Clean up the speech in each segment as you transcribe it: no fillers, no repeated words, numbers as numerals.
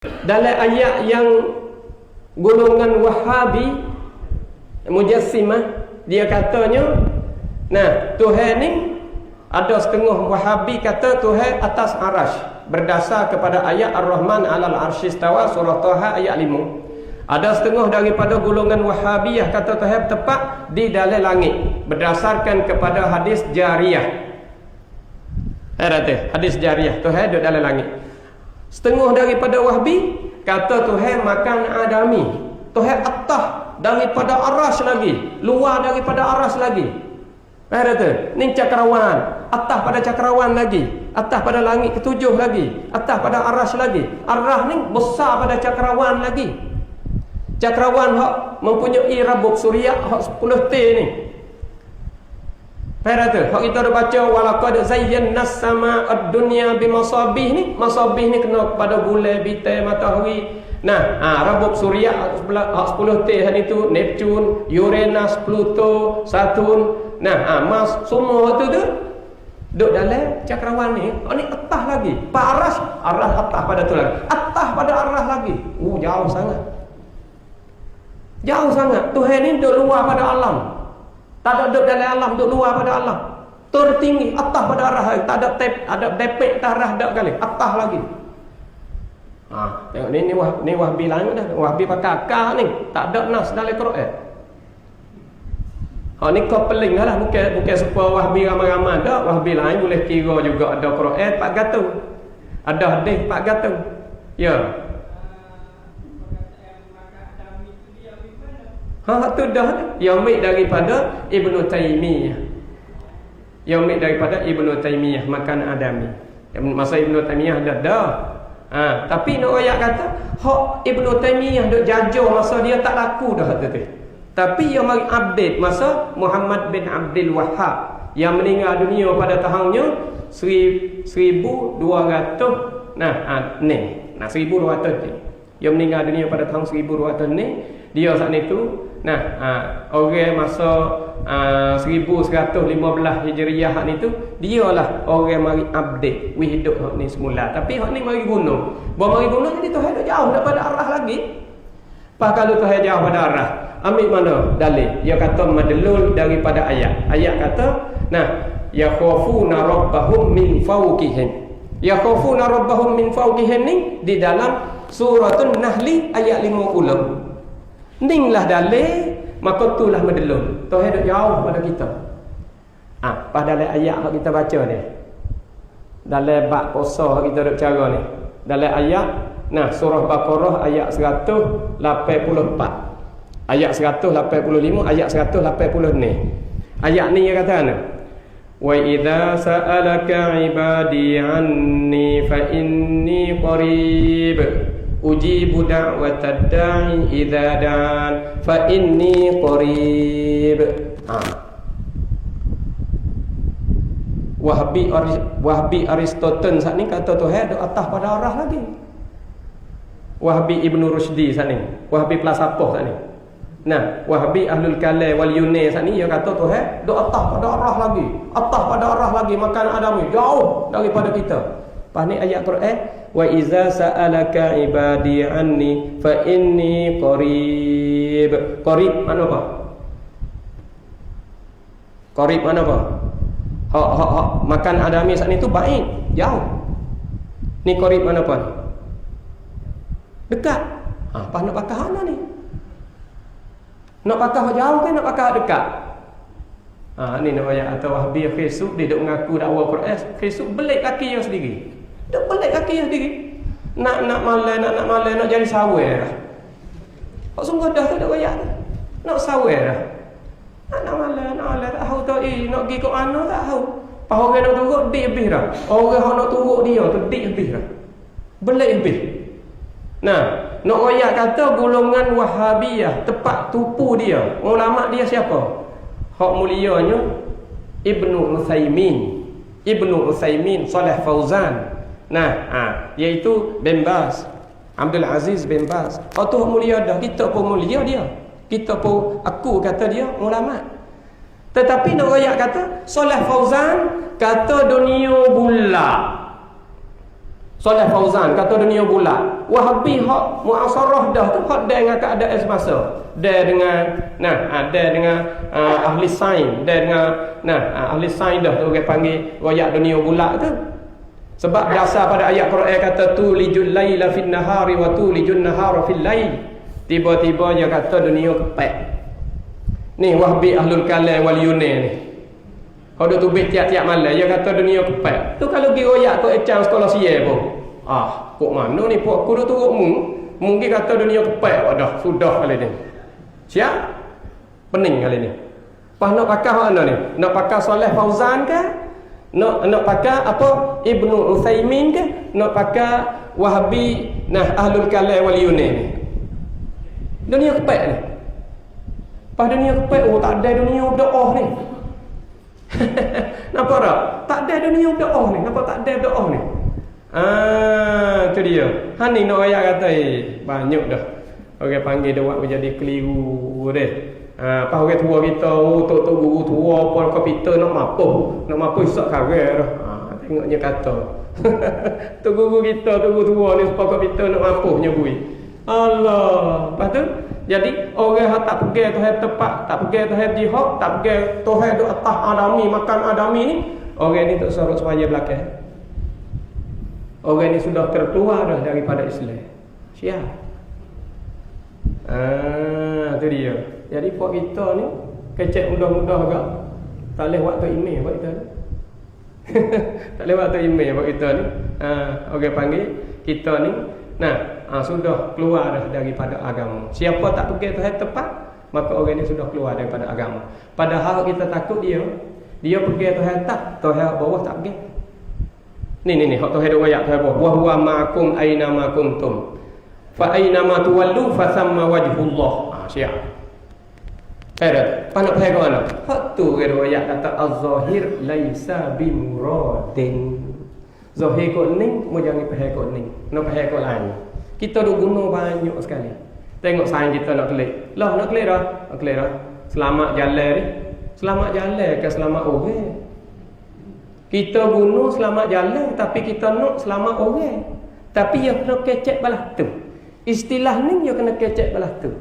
Dalam ayat yang golongan Wahabi Mujassimah, dia katanya, nah, Tuhan ni ada setengah Wahabi kata Tuhan atas arash berdasar kepada ayat Ar-Rahman 'alal arsy istawa surah Taha ayat 5. Ada setengah daripada golongan Wahabiyah kata Tuhan tepat di dalam langit berdasarkan kepada hadis jariyah. Hadis jariyah, Tuhan duduk dalam langit. Setengah daripada Wahabi kata Tuhan makan adami, Tuhan atas daripada aras lagi, luar daripada aras lagi. Ni cakrawan, atas pada cakrawan lagi, atas pada langit ketujuh lagi, atas pada aras lagi. Arah ni besar pada cakrawan lagi. Cakrawan hak mempunyai rabuk suria hak 10 T ni. Hak kita dah baca walaqad zayyana as-samaa ad-dunya bimasabih ni. Masabih ni kena pada bulan, bintang, matahari. Nah, rabuk suria hak 10 T itu Neptun, Uranus, Pluto, Saturn. Nah, Mars, semua tu duduk dalam cakrawan ni. Ni atas lagi. Paras, arah atas pada tu lagi. Atas pada arah lagi. Jauh sangat. Jauh sangat. Tuhan ni duduk luar pada alam. Tak ada duduk dalam alam, duduk luar pada alam. Tertinggi, atas pada arah lagi. Tak ada depek tarah dak kali. Atas lagi. Tengok ni Wahabi lain dah. Wahabi pakai akal ni. Tak ada nas dalam Quran. Ni kau peling lah. Bukan supaya Wahabi ramai-ramai. Tak. Wahabi lain boleh kira juga ada Quran 4 gatung. Ada hadis 4 gatung. Ya. Tu dah. Yang ambil daripada Ibnu Taimiyah. Yang ambil daripada Ibnu Taimiyah. Makan adami. Masa Ibnu Taimiyah dah. Tapi nak ayat kata hak Ibnu Taimiyah duk jajah masa dia tak laku dah tu. Tapi yang mari update masa Muhammad bin Abdul Wahhab yang meninggal dunia pada tahunnya 1200 ni. 1200 ni. Yang meninggal dunia pada tahun 1200 ni, dia saat itu orang masa 1115 Hijriah ni tu, dialah orang mari update hidup hak ni semula. Tapi hak ni mari guna. Bawa mari guna jadi Tuhan dah jauh daripada arah lagi. Pas kalau Tuhan jauh pada arah, ambil mana dalil? Dia kata madlul daripada ayat. Ayat kata, yakhafuna rabbahum min fawqihim. Yakhafuna rabbahum min fawqihim ni di dalam suratul Nahli ayat 50. Ninglah dalil, maka itulah madlul. Tuhan duk jauh pada kita. Pas dalam ayat yang kita baca ni. Dalam bab puasa yang kita duk cara ni. Dalam ayat surah Baqarah ayat 184. Ayat 185, ayat 180 ni. Ayat ni dia kata mana? Wa idza sa'alaka 'ibadi 'anni fa inni qarib ujibu da'watad da'i idza da'an fa inni qarib. Wahabi Aristoteles saat ni kata Tuhan duk atas pada arah lagi. Wahabi Ibnu Rushdi saat ni, Wahabi Plasapah saat ni. Wahabi Ahlul Kalam wal Yunai saat ni dia kata Tuhan duk atas pada arah lagi. Atas pada arah lagi makan adami jauh daripada kita. Pas ni ayat Quran, wa iza sa'alaka ibadi anni fa inni qarib. Qarib mana apa? Qarib mana apa? Hak makan adami saat ni tu baik, jauh. Ni qarib mana apa? Dekat. Pas nak pakai mana ni? Nak pakai jauh ke nak pakai dekat? Ni namanya atau Wahabi Facebook dia duk mengaku dakwah Quran, Facebook belik kaki dia sendiri. Dia belik kaki dia sendiri. Nak malai, nak jadi sawir. Kok sungguh dah tu dak royak. Nak sawir. Nak malai tak tahu tu nak pergi ke mana tak tahu. Pas orang nak turut dik habis dah. Orang hak nak turut dia tu dik habis dah. Belik habis. Nak royak kata golongan Wahabiyah tepat tupu dia. Ulama dia siapa? Hak mulianya Ibnu Utsaimin, Saleh Fauzan. Iaitu bin Baz, Abdul Aziz bin Baz. Hak tu mulia dah, kita pun mulia dia. Kita pun aku kata dia ulama. Tetapi nak royak kata Saleh Fauzan kata dunia bulat. Soleh Fauzan kata dunia bulat. Wahabi hak muasarah dah tu hak dengan keadaan semasa. Dia dengan ada dengan ahli sains, dia dengan ahli sains dah tu orang panggil royak dunia bulat tu. Sebab dasar pada ayat Quran kata tulijul laila fin nahari wa tulijun nahara fil lail. Tiba-tiba dia kata dunia kepek. Ni Wahabi Ahlul Kalam wal Yunan ni. Kalau tu bet tiap-tiap malam dia kata dunia kepek. Tu kalau pergi royak kau ecang sekolah sia pun. Kok mana ni pok aku tu mungkin kata dunia kepek dah sudah kali ni. Siap? Pening kali ni. Pas nak pakai mana ni? Nak pakai Soleh Fauzan ke? Nak pakai apa? Ibnu Utsaimin ke? Nak pakai Wahabi Ahlul Kalam wal Yunan ni. Dunia kepek ni. Pas dunia kepek tak ada dunia berdoa ni. Nampak tak? Tak ada dunia berdoa ni. Nampak tak ada berdoa ni? Tu dia. Ni nak ayat kata banyak dah. Orang panggil dia buat menjadi keliru deh. Pas orang tua kita, tok guru tua pun komputer nak mampu isak karang dah. Tengoknya kata. Tok guru kita, tok guru tua ni supaya komputer nak mampu nyebui. Allah. Lepas tu jadi orang yang tak pergi Tuhan tepat, tak pergi Tuhan jihad, tak pergi Tuhan duk atas adami, makan adami ni, orang ni tak sorok semaya belakang. Orang ni sudah terkeluar dah daripada Islam. Siap. Tu dia. Jadi pok kita ni kecek mudah-mudah agak. Tak boleh waktu email buat kita ni. Tak boleh waktu email buat kita ni. Orang panggil kita ni sudah keluar dah daripada agama. Siapa tak pergi Tuhan tepat, maka orang ni sudah keluar daripada agama. Padahal kita takut dia pergi Tuhan tak, Tuhan bawah tak pergi. Ni hak Tuhan duk ayat Tuhan bawah. Wa huwa ma'akum aina ma kuntum. Fa aina ma tuwallu fa thamma wajhullah. Siap. Nak Tuhan ke mana? Hak tu ayat kata az-zahir laisa bimuradin. Zahir kot ni, mu jangan pergi kot ni. Nak pergi kot lain. Kita duk guna banyak sekali. Tengok sains kita nak klik. Nak klik dah. Selamat jalan ni. Selamat jalan ke selamat orang? Kita guna selamat jalan tapi kita nak selamat orang. Tapi dia kena kecek balas tu. Istilah ni dia kena kecek balas tu.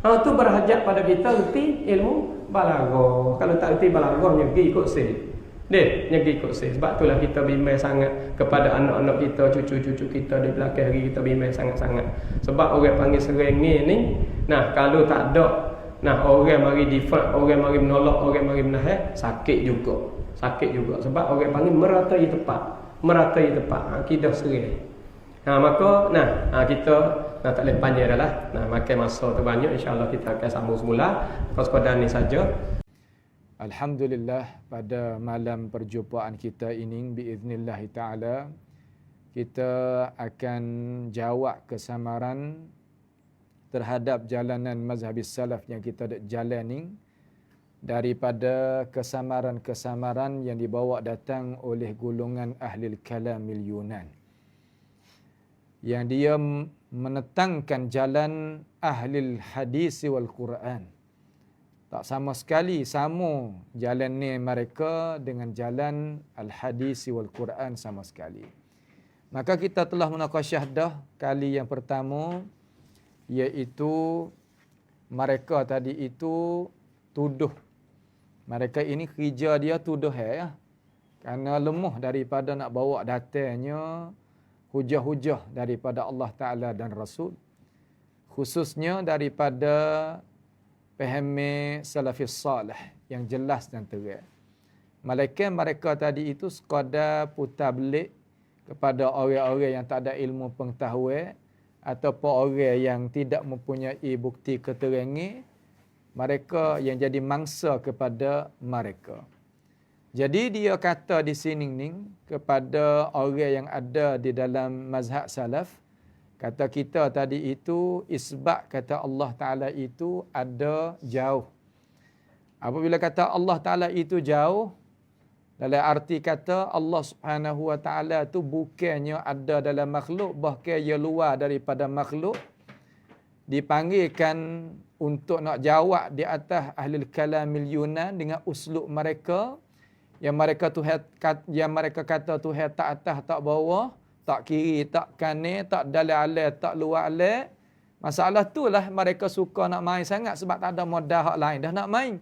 Tu berhajat pada kita reti ilmu balaghah. Kalau tak reti balaghah nyegi ikut sel. Nyegi ikut sel. Sebab itulah kita bimbang sangat kepada anak-anak kita, cucu-cucu kita di belakang hari kita bimbang sangat-sangat. Sebab orang panggil sering ni, kalau tak ada, orang mari difak, orang mari menolak, orang mari menahan, sakit juga. Sebab orang panggil meratai tepat. Akidah sering. Maka kita tak boleh panjang dah lah. Makan masa tu banyak, insya-Allah kita akan sambung semula. Sekadar ni saja. Alhamdulillah, pada malam perjumpaan kita ini biiznillah taala kita akan jawab kesamaran terhadap jalanan mazhab salaf yang kita jalani daripada kesamaran-kesamaran yang dibawa datang oleh golongan ahli kalamil Yunan, yang dia menentangkan jalan ahli hadis wal Quran. Tak sama sekali sama jalan ni mereka dengan jalan al-hadis wal Quran sama sekali. Maka kita telah munakasyah dah kali yang pertama, iaitu mereka tadi itu tuduh. Mereka ini kerja dia tuduh kerana lemah daripada nak bawa datanya hujah-hujah daripada Allah Ta'ala dan Rasul. Khususnya daripada fahami salafis salih yang jelas dan terang. Malaikat mereka tadi itu sekadar putar belik kepada orang-orang yang tak ada ilmu pengetahuan ataupun orang yang tidak mempunyai bukti keterangan, mereka yang jadi mangsa kepada mereka. Jadi dia kata di sini ni kepada orang yang ada di dalam mazhab salaf, kata kita tadi itu isbat kata Allah Ta'ala itu ada jauh. Apabila kata Allah Ta'ala itu jauh, dalam arti kata Allah Subhanahu Wa Ta'ala itu bukannya ada dalam makhluk, bahkan ia luar daripada makhluk. Dipanggilkan untuk nak jawab di atas ahli kalamil Yunan dengan uslub mereka yang mereka kata Tuhan tak atas tak bawah, tak kiri, tak kanan, tak dalam alam, tak luar alam. Masalah itulah mereka suka nak main sangat sebab tak ada modal hak lain dah nak main.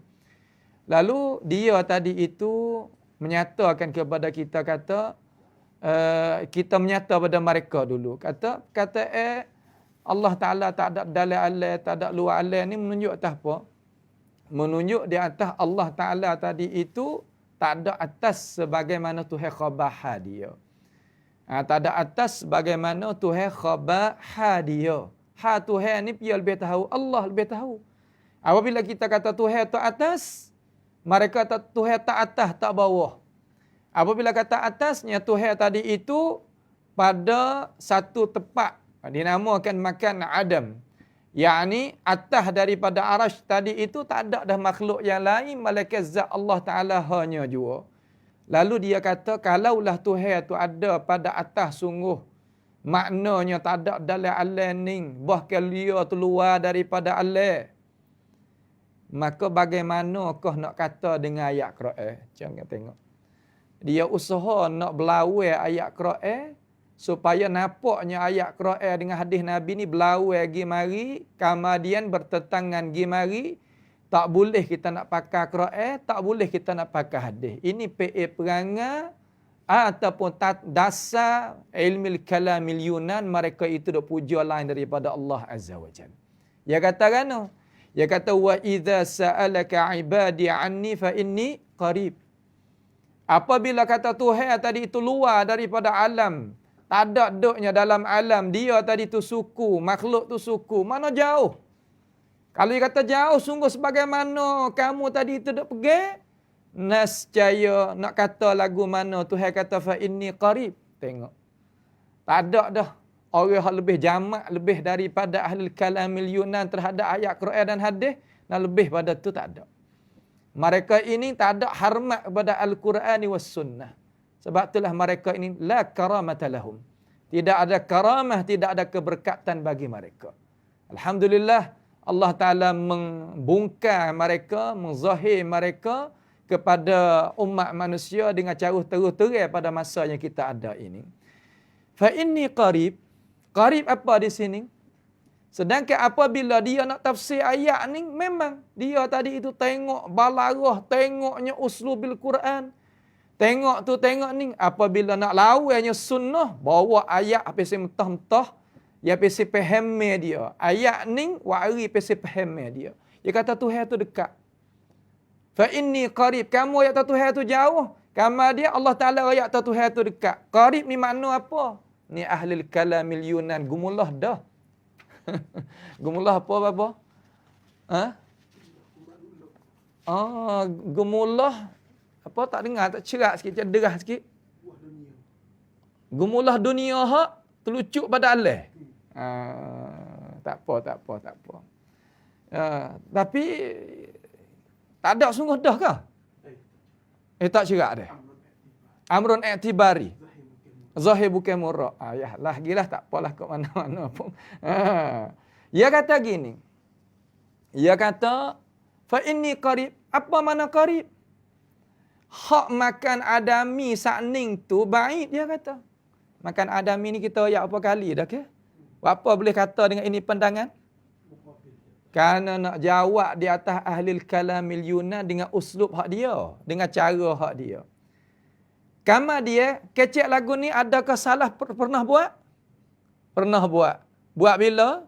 Lalu dia tadi itu menyatakan kepada kita kata kita menyata pada mereka dulu. Kata Allah Ta'ala tak ada dalam alam, tak ada luar alam ni menunjuk atas apa? Menunjuk di atas Allah Ta'ala tadi itu tak ada atas sebagaimana Tuhan khabaha dia. Tak ada atas sebagaimana Tuhan khabaha dia. Ha Tuhan ni dia lebih tahu, Allah lebih tahu. Apabila kita kata Tuhan tu atas, mereka kata Tuhan tak atas, tak bawah. Apabila kata atasnya Tuhan tadi itu pada satu tempat dinamakan makan Adam. Yakni atas daripada arasy tadi itu tak ada dah makhluk yang lain malaikat zat Allah Taala hanya jua. Lalu dia kata kalaulah Tuhan tu ada pada atas sungguh maknanya tak ada dalam alam ni, bahkan dia tu luar daripada alam. Maka bagaimanakah nak kata dengan ayat Quran? Jangan tengok. Dia usaha nak berlawan ayat Quran supaya nampaknya ayat Quran dengan hadis Nabi ni berlawan gi mari, kemudian bertentangan gi mari. Tak boleh kita nak pakai Quran, tak boleh kita nak pakai hadis. Ini PA perangai ataupun dasar ilmu kalamil Yunan, mereka itu dak puja lain daripada Allah Azza wa Jalla. Dia kata kan? Dia kata wa idza sa'alaka ibadi anni fa inni qarib. Apabila kata Tuhan tadi itu luar daripada alam, tak ada duduknya dalam alam, dia tadi itu suku, makhluk tu suku, mana jauh? Kalau dia kata jauh, sungguh sebagaimana kamu tadi itu dak pergi, nascaya nak kata lagu mana Tuhan kata fa inni qarib. Tengok. Tak ada dah orang yang lebih jamak lebih daripada ahli kalamil Yunan terhadap ayat Quran dan hadis, dan lebih pada tu tak ada. Mereka ini tak ada hormat kepada Al-Quran was sunnah. Sebab itulah mereka ini la karamata lahum. Tidak ada karamah, tidak ada keberkatan bagi mereka. Alhamdulillah Allah Ta'ala membungkar mereka, menzahir mereka kepada umat manusia dengan cara terus-terang pada masa yang kita ada ini. Fa inni qarib. Qarib apa di sini? Sedangkan apabila dia nak tafsir ayat ni, memang dia tadi itu tengok balarah, tengoknya uslubil Quran. Tengok tu, tengok ni. Apabila nak lawannya sunnah, bawa ayat pesi mentah-mentah, ya pesi pahamnya dia. Ayat ni, wari pesi pahamnya dia. Dia kata Tuhan tu dekat. Fa inni qarib. Kamu ayat Tuhan tu jauh. Kamu dia Allah Ta'ala ayat Tuhan tu dekat. Qarib ni makna apa? Ni ahli kalamil Yunan. Gumulah dah. Gumulah apa bapa? Gumulah apa tak dengar, tak cerak sikit, cederah sikit. Gumulah dunia hak terlucuk pada Allah. Tak apa. Tapi tak ada sungguh dah ke? Tak cerak dah. Amrun i'tibari. Zahir bukan murah. Ya lah gilah tak apalah kat mana-mana pun. Dia kata gini. Dia kata fa inni qarib. Apa makna qarib? Hak makan adami sakning tu baik, dia kata. Makan adami ni kita ayat apa kali dah ke? Apa boleh kata dengan ini pandangan? Kerana nak jawab di atas ahli kalamil Yunan dengan uslub hak dia, dengan cara hak dia. Kama dia kecek lagu ni adakah salah pernah buat? Pernah buat. Buat bila?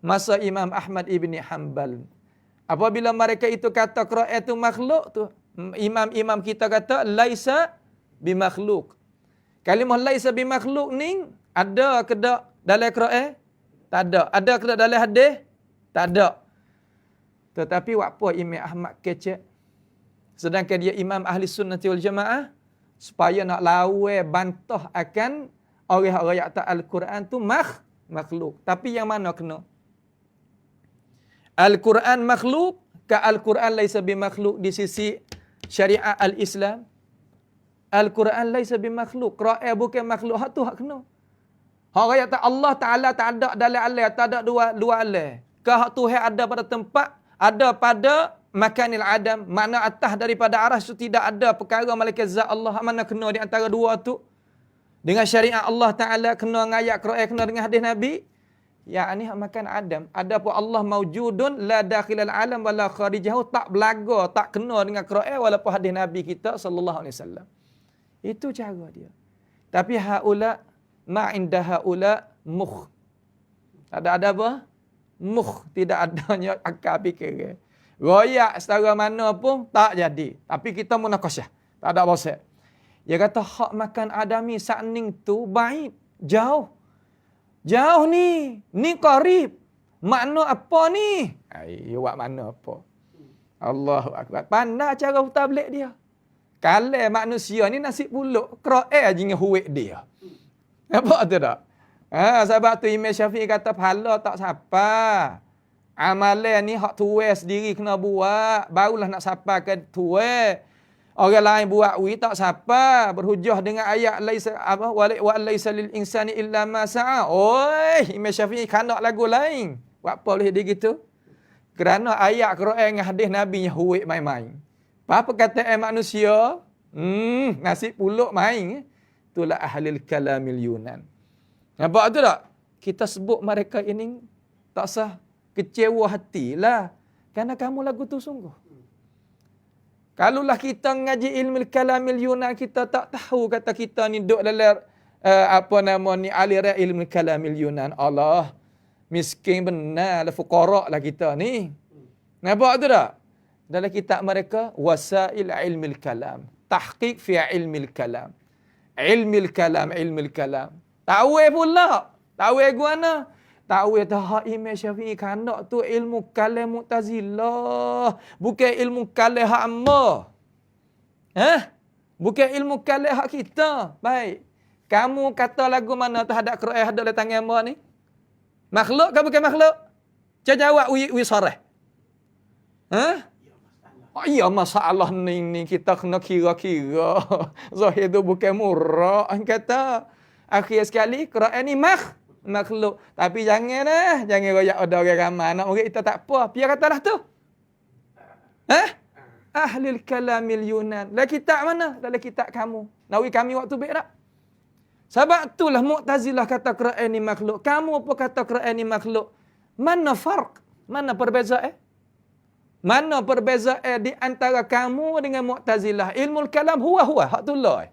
Masa Imam Ahmad ibni Hanbal. Apabila mereka itu kata Quran itu makhluk tu, imam-imam kita kata laisa bimakhluk. Kalimah laisa bimakhluk ni ada ke tak dalam Quran? Tak ada. Ada ke tak dalam hadis? Tak ada. Tetapi apa Imam Ahmad kecek? Sedangkan dia imam ahli sunnah wal jamaah, supaya nak lawan bantah akan orang-orang yang tak Al-Quran tu makhluk. Tapi yang mana kena? Al-Quran makhluk ke Al-Quran laisa bimakhluk di sisi syariat al-Islam? Al-Quran laisa bimakhluk. Quran bukan makhluk. Hak tu hak kena. Orang yang tak Allah Ta'ala tak ada dalam alam, tak ada dua alam. Ke hak Tuhan ada pada tempat, ada pada makanil adam, makna atas daripada arasy tu tidak ada perkara malaikat zat Allah. Mana kena di antara dua tu? Dengan syariat Allah Ta'ala, kena dengan ayat Quran, kena dengan hadis Nabi. Yakni makan Adam. Adapun Allah maujudun la dakhilal alam wala kharijahu, tak belaga, tak kena dengan Quran walaupun hadis Nabi kita sallallahu alaihi wasallam. Itu cara dia. Tapi haula ma inda haula mukh. Ada apa? Mukh, tidak adanya akal fikir. Royak setara mana pun tak jadi. Tapi kita munakasyah. Tak ada bosan. Dia kata hak makan adami sakning tu baik, jauh. Jauh ni qarib. Makna apa ni? Ai, buat makna apa? Allahu akbar. Pandai cara tabligh dia. Kalau manusia ni nasi puluk, Quran je huwek dia. Nampak tu tak? Sebab tu Imam Syafi'i kata pahala tak siapa. Amalan ni hak tuai sendiri kena buat, barulah nak siapa ke tuai. Orang lain buat tak siapa, berhujah dengan ayat laisa apa wa laisa lil insani illa ma sa'a. Oi, Imam Syafi'i kanak lagu lain. Buat apa boleh dia gitu? Kerana ayat Quran dengan hadis Nabi yang huwek main-main. Apa kata manusia? Nasib puluk main. Itulah ahlil kalamil Yunan. Nampak tu tak? Kita sebut mereka ini tak sah kecewa hatilah. Kerana kamu lagu tu sungguh. Kalaulah kita ngaji ilmu kalamil Yunan, kita tak tahu kata kita ni duduk dalam aliran ilmu kalamil Yunan. Allah, miskin benar, fuqara lah kita ni. Nampak tu tak? Dalam kitab mereka, Wasail Ilmil Kalam. Tahqiq fi Ilmil Kalam. Ilmil Kalam. Tahu pula. Tahu guana. Tahu dah Imam Syafi'i kanak tu ilmu kalam Mu'tazilah. Bukan ilmu kalam hak amma. Bukan ilmu kalam hak kita. Baik. Kamu kata lagu mana terhadap Quran ada dalam tangan amma ni? Makhluk ke bukan makhluk? Jawab wi sarah. Ya masalah ni kita kena kira-kira. Zahir tu bukan murah. Kata akhir sekali Quran ni makhluk. Tapi jangan royak ada orang ramai. Anak murid kita tak apa. Biar katalah tu. Ahlil kalamil Yunan. Dalam kitab mana? Dalam kitab kamu. Nawi kami waktu baik tak? Sebab itulah Mu'tazilah kata Quran ni makhluk. Kamu apa kata Quran ni makhluk? Mana farq? Mana perbezaan? Mana perbezaan di antara kamu dengan Mu'tazilah? Ilmu kalam huwa. Hak tu lah.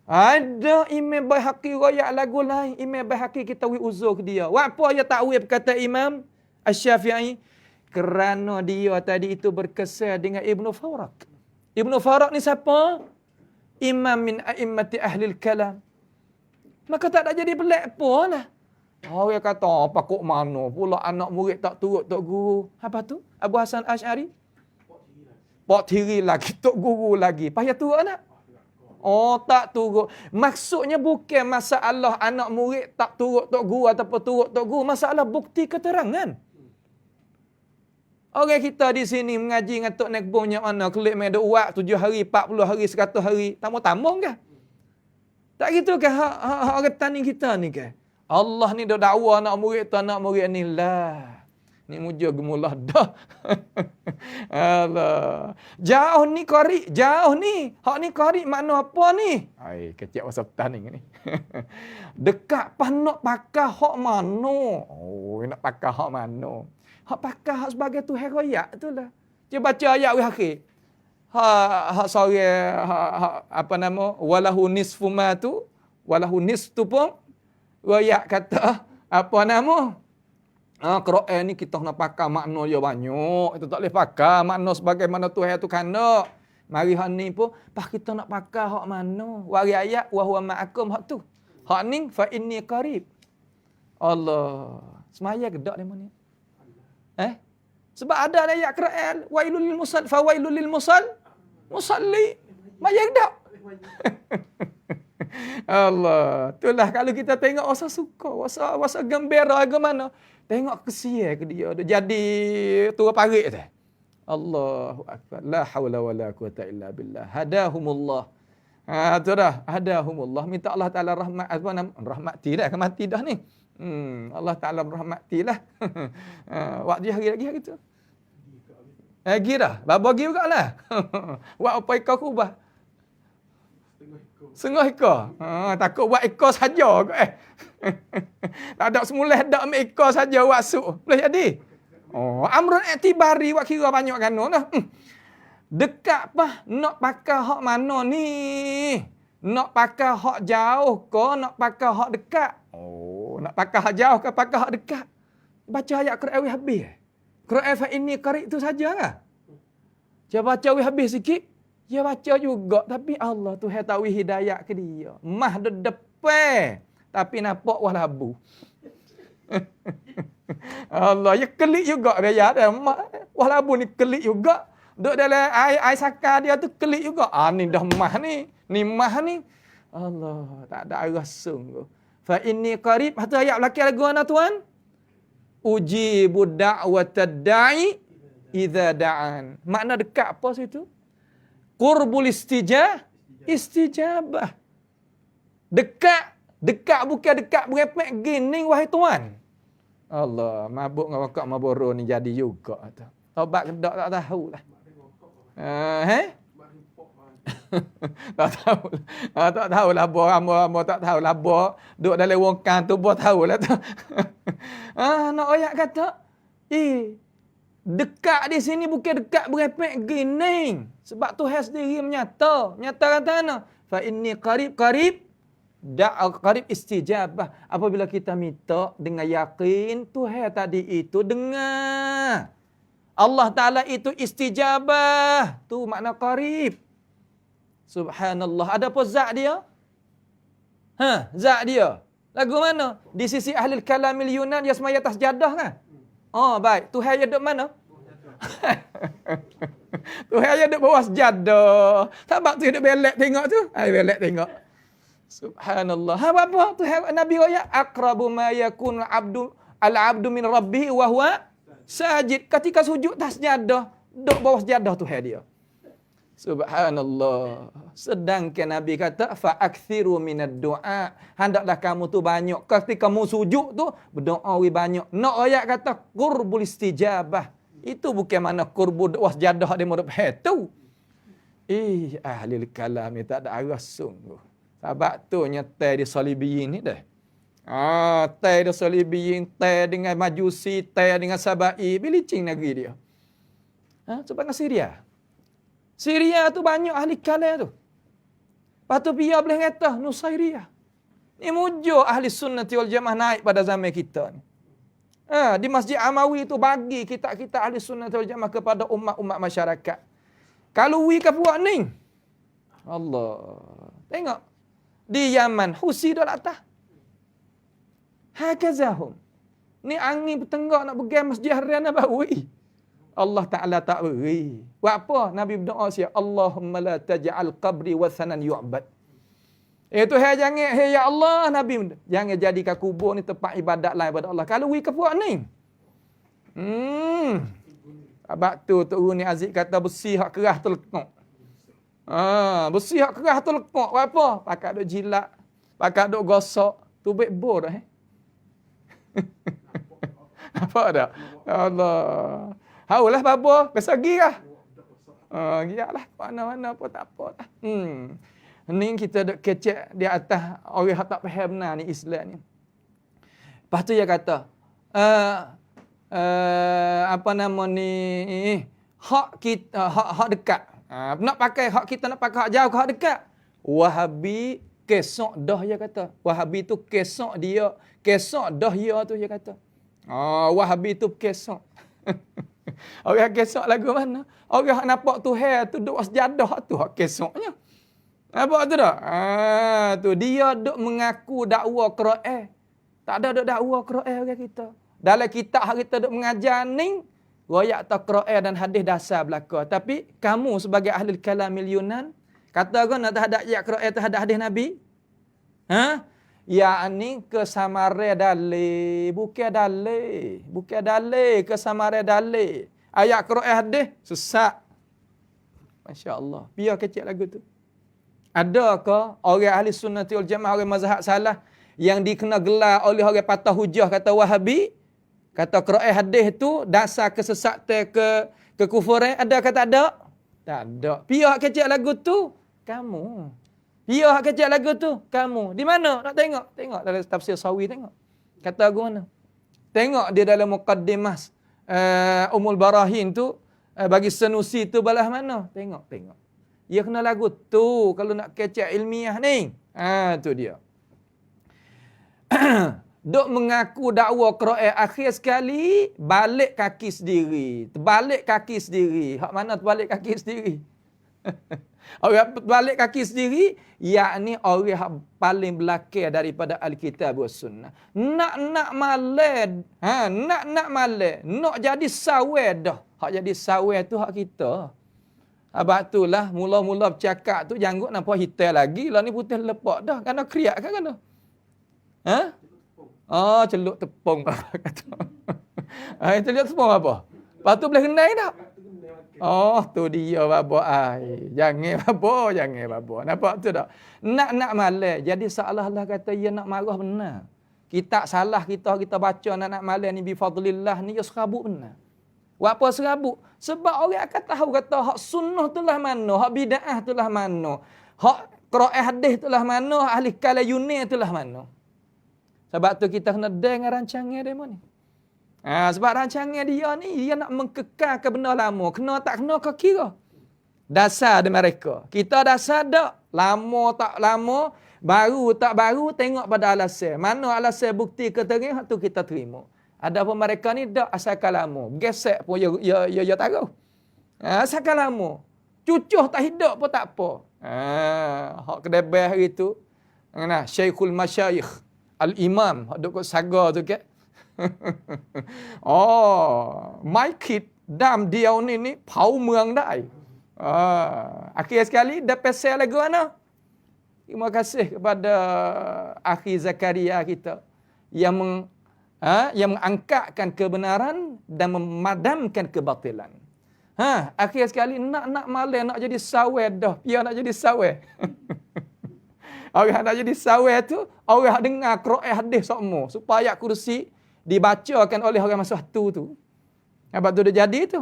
Ada Imam Baihaqi royak lagu lain. Imam Baihaqi kita uzur ke dia. Apa dia takwil kata Imam Asy-Syafi'i? Kerana dia tadi itu berkesan dengan Ibnu Farak. Ibnu Farak ni siapa? Imam min a'immati ahlil kalam. Maka tak ada jadi pelik pun lah. Dia kata, apa kok mana pula anak murid tak turut tok guru. Apa tu? Abu Hasan Asy'ari? Pak tiri lagi, tok guru lagi. Payah turut nak? Tak turut. Maksudnya bukan masalah anak murid tak turut tok guru ataupun turut tok guru. Masalah bukti keterangan. Orang kita di sini mengaji dengan Tok Nekbongnya mana? Kelik main ada uak 7 hari, 40 hari, 100 hari. Tamu-tamu ke? Tak gitu ke? Orang tani kita ni ke? Allah ni dah dakwa anak murid ni lah. Ni muja gemulah dah. Allah. Jauh ni qari, jauh ni. Hak ni qari makna apa ni? Ai, kecik pasal petani ni. Dekat pas nak pakar hak mana? Oh, nak pakar hak mana? Hak pakar hak sebagai Tuhan royak itulah. Cuba baca ayat akhir. Hak sore apa nama? Walahu nisfu ma tu, walahu nisfu pun royak kata apa nama? Quran ni kita nak pakar makna dia banyak. Itu tak boleh pakar makna sebagaimana Tuhan tu kandak. Mari hak ni pun pas kita nak pakar hak mana? Wari ayat wa huwa ma'akum hak tu. Hak ni fa inni qarib. Allah. Semaya gedak dia mana? Sebab ada ayat Quran wailul lil musall fa wailul lil musalli. Maya gedak. Allah. Itulah kalau kita tengok rasa suka, rasa gembira ke mana. Tengok kesian ke dia. Jadi tua parik tu. Allahu akbar. La haula wala quwata illa billah. Hadahumullah. Tu dah. Hadahumullah. Minta Allah Ta'ala rahmat. Apa nama? Rahmati dah. Mati dah ni. Allah Ta'ala rahmati lah. Waktu hari lagi hari tu. Lagi dah. Bagi juga lah. Buat apa ikau kubah. Setengah ekor. Takut buat ekor saja kot tak ada semula dak ambil ekor saja wasuk. Boleh jadi. Amrun i'tibari wak kira banyak kan noh. Dekat pah nak pakai hak mana ni? Nak pakai hak jauh ke nak pakai hak dekat? Nak pakai hak jauh ke pakai hak dekat? Baca ayat Quran habis. Quran fa inni qarib tu saja lah. Dia baca habis sikit, dia baca juga tapi Allah tu hai tahu hidayah ke dia. Mah de depan tapi nampak wah labu. Allah ya kelik juga dia ada wah labu ni kelik juga. Duk dalam air sakar dia tu kelik juga. Ni dah mah ni. Ni mah ni. Allah, tak ada arah sungguh. Fa inni qarib. Satu ayat belakang lagu mana tuan? Ujibu da'watad da'i idza da'an. Makna dekat apa situ? Qurbul istijabah. Dekat bukan dekat berepek gini wahai tuan. Allah, mabuk dengan rokok Marlboro ni jadi juga tu. Tobat kedak tak tahulah. Tak tahu. Tak tahu lah boh tak tahu lah boh. Duk dalam wongkan tu boh tahu lah tu. Nak ayat kata, dekat di sini bukan dekat berepek gini. Sebab Tuhan sendiri menyata kata mana? Fa inni qarib qarib istijabah. Apabila kita minta dengan yakin, Tuhan tadi itu dengar. Allah Ta'ala itu istijabah. Tu makna qarib. Subhanallah. Ada apa zat dia? Zat dia. Lagu mana? Di sisi ahli kalamil Yunan, dia semaya atas jadah kan? Baik. Tuhan dia duduk mana? Tuhan dia duduk bawah sejadah. Sebab tu duduk belak tengok tu. Belak tengok. Subhanallah. Apa? Tuhan Nabi ayat aqrabu ma yakun al-abdu min rabbih wa huwa sajid. Ketika sujud atas sejadah, duduk bawah sejadah Tuhan dia. Subhanallah. Sedangkan Nabi kata fa'akthiru minad du'a. Hendaklah kamu tu banyak ketika kamu sujud tu berdoa banyak. Nak ayat kata qurbul istijabah. Itu bukan mana qurbul wasjadah di murid tu. Ahli kalam ni tak ada arah sungguh. Sebab tu nyetai di Salibiyin ni dah. Tai di Salibiyin, tai dengan Majusi, tai dengan Sabai, bilicing negeri dia. Sebab dengan Syria tu banyak ahli kalam tu. Lepas tu dia boleh kata Nusairiyah. Ni mujur ahli sunnati wal jamaah naik pada zaman kita ni. Di Masjid Amawi tu bagi kita ahli sunnati wal jamaah kepada umat-umat masyarakat. Kalau ke buat ni. Allah. Tengok. Di Yaman, Husi dah atas. Hakazahum. Ni angin bertenggak nak pergi Masjid Harian Nabawi. Allah Ta'ala tak beri. Buat apa? Nabi berdoa siap. Allahumma la taj'al qabri wathanan yu'bad. Tuhan jangan, ya Allah, Nabi, jangan jadikan kubur ni tempat ibadat lain pada Allah. Kalau we kepuak ni. Sebab tu ni Aziz kata besi hak keras terlekok. Besi hak keras terlekok. Buat apa? Pakat duk jilat. Pakat duk gosok. Tu baik bor dah. Apa dah? Allah. Haulah babo, kesagi lah. Gialah mana-mana pun tak apa dah. Ni kita duk kecek di atas orang yang tak faham benar ni Islam ni. Lepas tu dia kata, apa nama ni, hak kita, hak dekat. Nak pakai hak kita, nak pakai hak jauh ke hak dekat. Wahabi kesok dah dia kata. Wahabi tu kesok dia, kesok dah dia tu dia kata. Wahabi tu kesok. Orang kesok lagu mana? Orang nampak Tuhan tu duk sejadah tu hak kesoknya. Nampak tu dah? Tu dia duk mengaku dakwa Quran. Tak ada duk dakwa Quran orang kita. Dalam kitab hak kita duk mengajar ni, riwayat Quran dan hadis dasar belaka. Tapi kamu sebagai ahli kalamil Yunan, kata kan terhadap ayat Quran terhadap hadis Nabi? Yakni kesamaran dalil, bukan dalil kesamaran dalil. Ayat Quran hadis sesat. Masya-Allah. Biar kecil lagu tu. Adakah orang ahli sunnati wal jamaah, orang mazhab salah yang dikena gelar oleh orang patah hujah kata Wahabi, kata Quran hadis tu dasar kesesatan, kekufuran, ada ke tak ada? Tak ada. Biar kecil lagu tu kamu. Dia hak kecek lagu tu. Kamu. Di mana? Nak tengok? Tengok dalam tafsir Sawi tengok. Kata aku mana? Tengok dia dalam muqaddimah Ummul Barahin tu. Bagi Sanusi tu belah mana? Tengok. Dia kena lagu tu kalau nak kecek ilmiah ni. Tu dia. Dok mengaku dakwa Quran akhir sekali, balik kaki sendiri. Terbalik kaki sendiri. Hak mana terbalik kaki sendiri? Orang terbalik kaki sendiri, yakni orang yang paling belakang daripada Alkitab dan Sunnah. Nak malad, nak malad, nak jadi sawai dah. Hak jadi sawai tu hak kita. Abang itulah mula-mula bercakap tu janggut nampak hitam lagi, lah ni putih lepak dah. Kena kriak kan kena? Celuk tepung kata. Celuk tepung apa? Lepas tu boleh kenai tak? Tu dia babo ai. Jangan babo. Nampak tu tak? Nak malas. Jadi seolah-olah kata dia nak marah benar. Kita salah kita baca nak malas ni bi fadlillah ni ya serabut benar. Buat apa serabut? Sebab orang akan tahu kata hak sunnah tu lah mana, hak bid'ah tu lah mana, hak Quran hadis tu lah mana, hak ahli kalayune tu lah mana. Sebab tu kita kena dengar rancangan demo ni. Sebab rancangan dia ni, dia nak mengkekalkan benda lama. Kena tak kena kau kira. Dasar dia mereka. Kita dasar tak. Lama tak lama, baru tak baru, tengok pada alasan. Mana alasan bukti keterangan, tu kita terima. Ada pun mereka ni tak asalkan lama. Gesek pun ya tahu. Asalkan lama. Cucuh tak hidup pun tak apa. Hak kedebeh hari tu. Syekhul Masyayikh. Al-Imam. Hak duk saga tu ke. My kid. Dam dia ni pau merang dai. Akhir sekali dah pesel lagu mana? Terima kasih kepada akhi Zakaria kita yang mengangkatkan kebenaran dan memadamkan kebatilan. Akhir sekali nak malas nak jadi sawai dah. Dia nak jadi sawai. Orang nak jadi sawai tu, orang dengar Quran hadis semua supaya kursi dibacakan oleh orang masa tu. Apa tu dia jadi tu?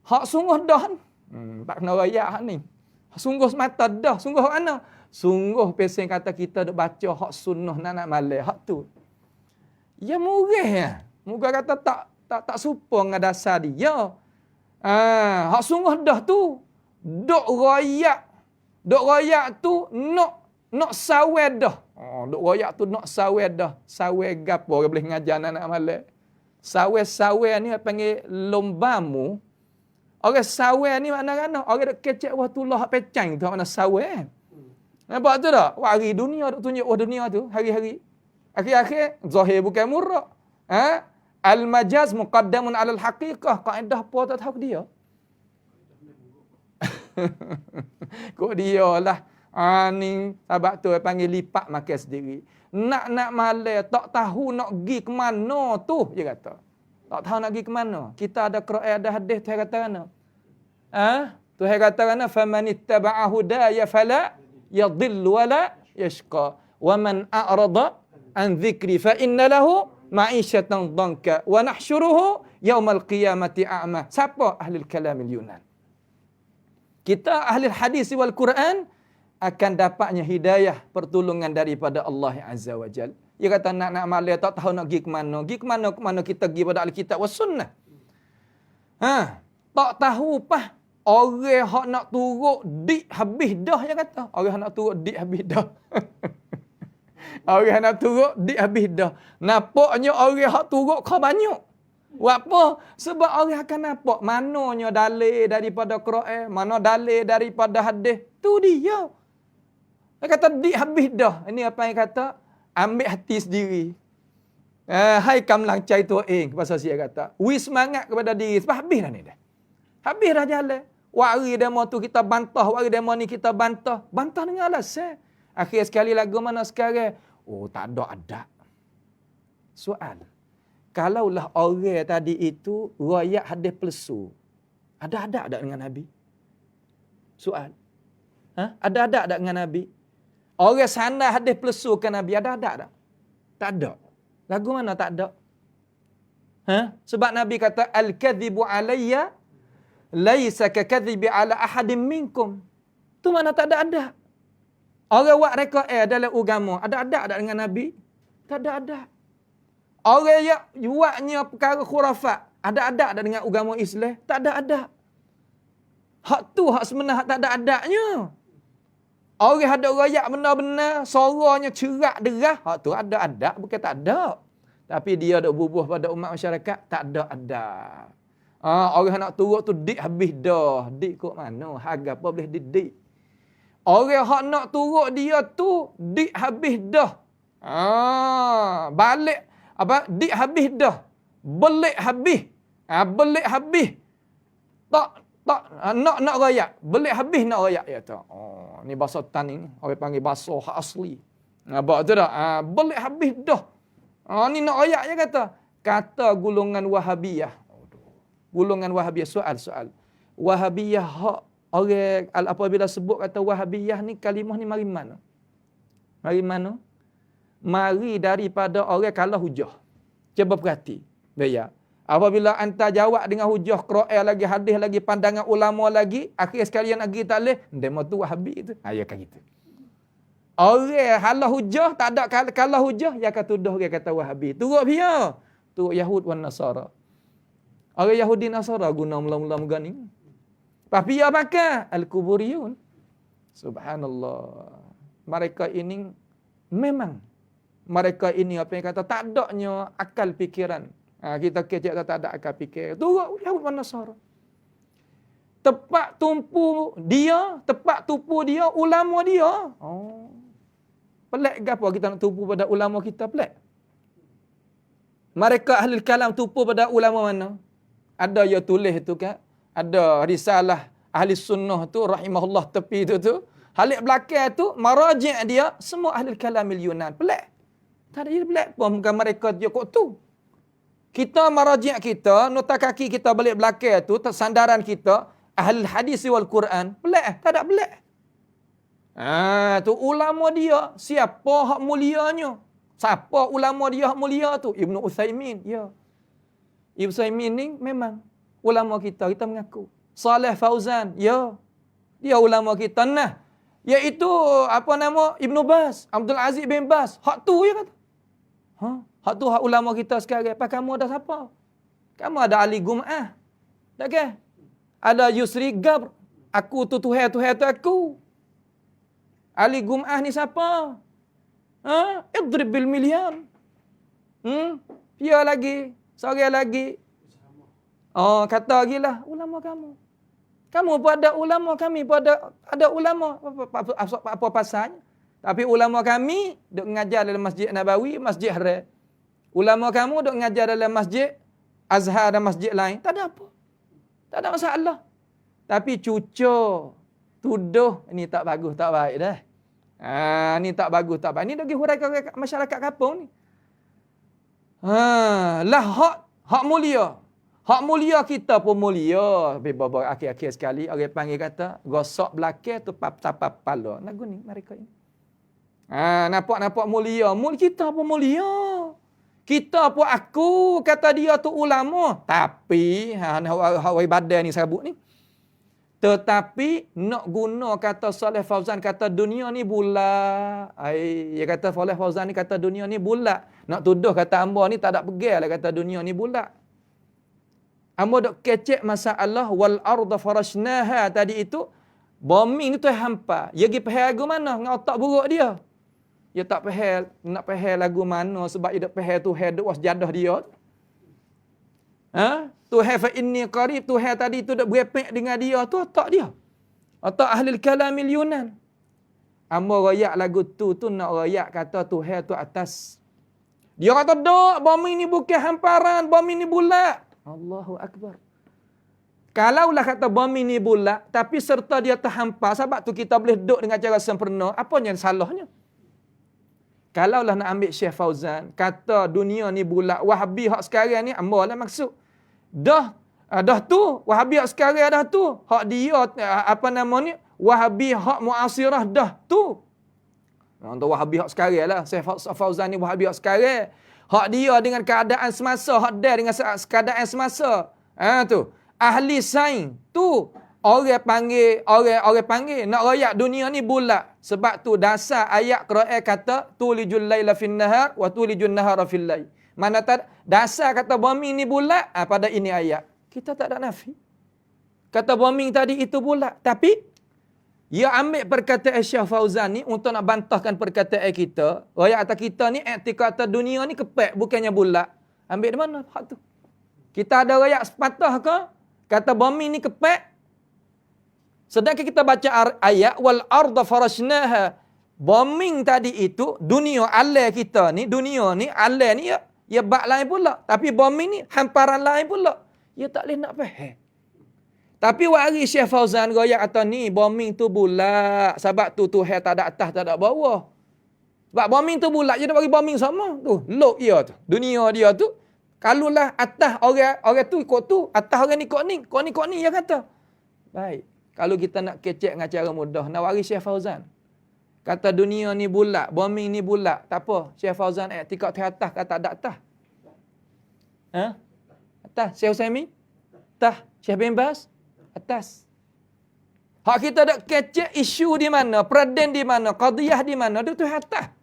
Hak sungguh dah. Tak kena rayak hak ni. Sungguh semata dah. Sungguh hak mana? Sungguh pesen kata kita duk baca hak sunnah nak malas hak tu. Ya murah ya. Muka kata tak serupa dengan dasar dia. Hak sungguh dah tu. Duk royak tu nak sawai dah. Duk royak tu nak sawai dah. Sawai gapo orang boleh ngajar anak malas. Sawai ni panggil lombamu. Orang sawai ni mana-mana. Orang duk kecek wah tulah hak pecang tu mana sawai. Nampak tu tak? Hari dunia duk tunjuk dunia tu hari-hari. Akhir-akhir zahir bukan murak. Al-majaz muqaddamun 'ala al-haqiqah. Kaedah apa tak tahu dia. Kok dia lah. Ni sebab tu panggil lipat makan sendiri. Nak malas, tak tahu nak pergi ke mana tu dia kata. Tak tahu nak pergi ke mana. Kita ada Quran ada hadis Tuhan kata mana? Tuhan kata mana? Famanittaba'a hudaya fala yadhillu wala yashqa. Wa man a'rada an dzikri fa inna lahu ma'isyatan dhanka wa nahsyuruhu yaumal qiyamati a'ma. Siapa ahli kalamil Yunan? Kita ahli hadis wal Quran akan dapatnya hidayah pertolongan daripada Allah Azza wa Jal. Dia kata nak malas tak tahu nak pergi ke mana. Pergi ke mana kita pergi pada Alkitab was Sunnah. Tak tahu pah orang hak nak turut dik habis dah dia kata. Orang nak turut dik habis dah. Orang nak turut dik habis dah. Nampaknya orang hak turut kau banyak. Buat apa? Sebab orang akan nampak mananya dalil daripada Quran, mana dalil daripada hadis. Tu dia. Dia kata dik habis dah. Ini apa yang kata? Ambil hati sendiri. Hai kamlang cai tu pasal saya kata. Wi semangat kepada diri. Sebab habis dah ni dah. Habis dah jalan. Wari demo tu kita bantah, wari demo ni kita bantah. Bantah dengan alasan. Akhir sekali lagu mana sekarang? Tak ada adab. Soal. Kalaulah orang tadi itu riwayat hadis palsu. Ada adab tak dengan Nabi? Soal. Ada adab tak dengan Nabi? Orang sana hadis palsu ke Nabi ada adab tak? Tak ada. Lagu mana tak ada? Sebab Nabi kata al-kadhibu alayya laisa ka kadhibi ala ahadin minkum. Tu mana tak ada adab. Orang buat rekod dalam agama, ada adab tak dengan Nabi? Tak ada adab. Orang yang buatnya perkara khurafat, ada adab tak dengan agama Islam? Tak ada adab. Hak tu hak sebenar, hak tak ada adabnya. Orang ada royak benar-benar, suaranya cerak derah, hak tu ada adab, bukan tak ada. Tapi dia dok bubuh pada umat masyarakat, tak ada adab. Orang nak turut tu dik habis dah. Dik kok mana? Harga apa boleh didik? Orang hak nak turut dia tu dik habis dah. Balik apa? Dik habis dah. Belik habis. Belik habis. Tak nak rayak. Belik habis nak rayak ya tu. Ni bahasa tan ni. Orang panggil bahasa hak asli. Nampak tu dah. Belik habis dah. Ni nak rayak je kata. Kata golongan Wahabiyah. Golongan Wahabiyah. Soal. Wahabiyah hak orang apabila sebut kata Wahabiyah ni kalimah ni mari mana? Mari mana? Mari daripada orang kalah hujah. Cuba perhati. Biar. Apabila anta jawab dengan hujah Quran lagi, hadis lagi, pandangan ulama lagi, akhir sekalian lagi tak boleh, demo tu Wahabi tu. Ya kan gitu. Orang halah hujah, tak ada kalah hujah, ya kata tuduh dia kata Wahabi. Turut dia. Turut Yahud wan Nasara. Orang Yahudi Nasara guna mula-mula megani. Tapi dia pakai Al-Kuburiyun. Subhanallah. Mereka ini memang mereka ini apa yang kata tak adanya akal fikiran. Kita kecek tak ada akal fikir. Turut Yahud wan Nasara. Tepat tumpu dia ulama dia. Pelik gapo kita nak tumpu pada ulama kita pelik. Mereka ahli kalam tumpu pada ulama mana? Ada yang tulis tu kan? Ada risalah ahli sunnah tu rahimahullah tepi tu. Halik belakang tu maraji' dia semua ahli kalamil Yunan. Pelik. Tak ada yang pelik pun bukan mereka dia kok tu. Kita maraji' kita, nota kaki kita balik belakang tu, sandaran kita ahli hadis wal Quran. Pelik, tak ada pelik. Tu ulama dia, siapa hak mulianya? Siapa ulama dia hak mulia tu? Ibnu Utsaimin, ya. Ibnu Utsaimin ni memang ulama kita mengaku. Saleh Fauzan, ya. Dia ulama kita nah. Iaitu apa nama? Ibnu Bas, Abdul Aziz bin Bas. Hak tu ya kata. Hak tu hak ulama kita sekarang. Apa kamu ada siapa? Kamu ada Ali Gum'ah. Tak ke? Ada Yusri Gabr. Aku tu Tuhan tu aku. Ali Gum'ah ni siapa? Idrib bil milyan. Dia lagi. Seorang lagi. Kata lagi lah. Ulama kamu. Kamu pun ada ulama. Kami pun ada ulama. Apa pasalnya? Tapi ulama kami duk mengajar dalam Masjid Nabawi, Masjid Haram. Ulama kamu duk mengajar dalam Masjid Azhar dan masjid lain. Tak ada apa. Tak ada masalah. Tapi cucuk, tuduh, ini tak bagus, tak baik dah. Ni tak bagus, tak baik. Ni bagi huraikan masyarakat kampung ni. Lah hak mulia. Hak mulia kita pun mulia. Beberapa akhir-akhir sekali orang panggil kata gosok belakang tu tapak kepala. Lagu ni mereka ini. Nampak mulia. Kita pun mulia. Kita pun aku kata dia tu ulama. Tapi hawai badan ni sabuk ni. Tetapi nak guna kata Saleh Fauzan kata dunia ni bulat. Dia kata Saleh Fauzan ni kata dunia ni bulat. Nak tuduh kata hamba ni tak ada pegang lah kata dunia ni bulat. Hamba dok kecek masalah wal arda farashnaha tadi itu. Bumi ni tu hampa. Dia pergi pahal lagu mana? Dengan otak buruk dia. Dia tak pahal, nak pahal lagu mana sebab dia dok pahal Tuhan dok wasjadah dia. Tuhan fa inni qarib, Tuhan tadi tu dok berepek dengan dia tu otak dia. Otak ahli kalamil Yunan. Hamba royak lagu tu nak royak kata Tuhan tu atas. Dia kata dok, bumi ni bukan hamparan, bumi ni bulat. Allahu akbar. Kalaulah kata bumi ni bulat, tapi serta dia terhampar, sebab tu kita boleh duduk dengan cara sempurna, apa yang salahnya? Kalaulah nak ambil Syekh Fauzan, kata dunia ni bulat, Wahabi hak sekarang ni, ambalah maksud. Dah tu, Wahabi hak sekarang dah tu. Hak dia, apa nama ni, Wahabi hak muasirah dah tu. Untuk Wahabi hak sekarang lah, Syekh Fauzan ni Wahabi hak sekarang. Hak dia dengan keadaan semasa, hak dia dengan keadaan semasa. Tu. Ahli sains tu orang panggil nak royak dunia ni bulat. Sebab tu dasar ayat Quran kata tulijul laila fin nahar wa tulijun nahara fil lail. Mana tak dasar kata bumi ni bulat pada ini ayat. Kita tak ada nafi. Kata bumi tadi itu bulat, tapi ia ambil perkataan Syekh Fauzan ni untuk nak bantahkan perkataan kita. Royak atas kita ni iktikad atas dunia ni kepek bukannya bulat. Ambil di mana hak tu? Kita ada royak sepatah ke? Kata bumi ni kepek. Sedangkan kita baca ayat wal arda farashnaha. Bombing tadi itu dunia alam kita ni, dunia ni alam ni ya bak lain pula. Tapi bombing ni hamparan lain pula. Ya tak boleh nak faham. Tapi wari Syekh Fauzan royak kata ni bombing tu bulat. Sebab tu Tuhan tak ada atas, tak ada bawah. Sebab bombing tu bulat je dia bagi bombing sama. Tu lok dia tu. Dunia dia tu kalulah atas orang tu ikut tu, atas orang ni ikut ni dia kata. Baik. Kalau kita nak kecek dengan cara mudah, nak waris Syekh Fauzan. Kata dunia ni bulat, bombing ni bulat. Tak apa, Syekh Fauzan iktikad atas kata ada atas. Ha? Atas. Syekh Utsaimin? Atas. Syekh bin Baz? Atas. Hak kita nak kecek isu di mana, peraden di mana, qadiyah di mana, dia tu atas.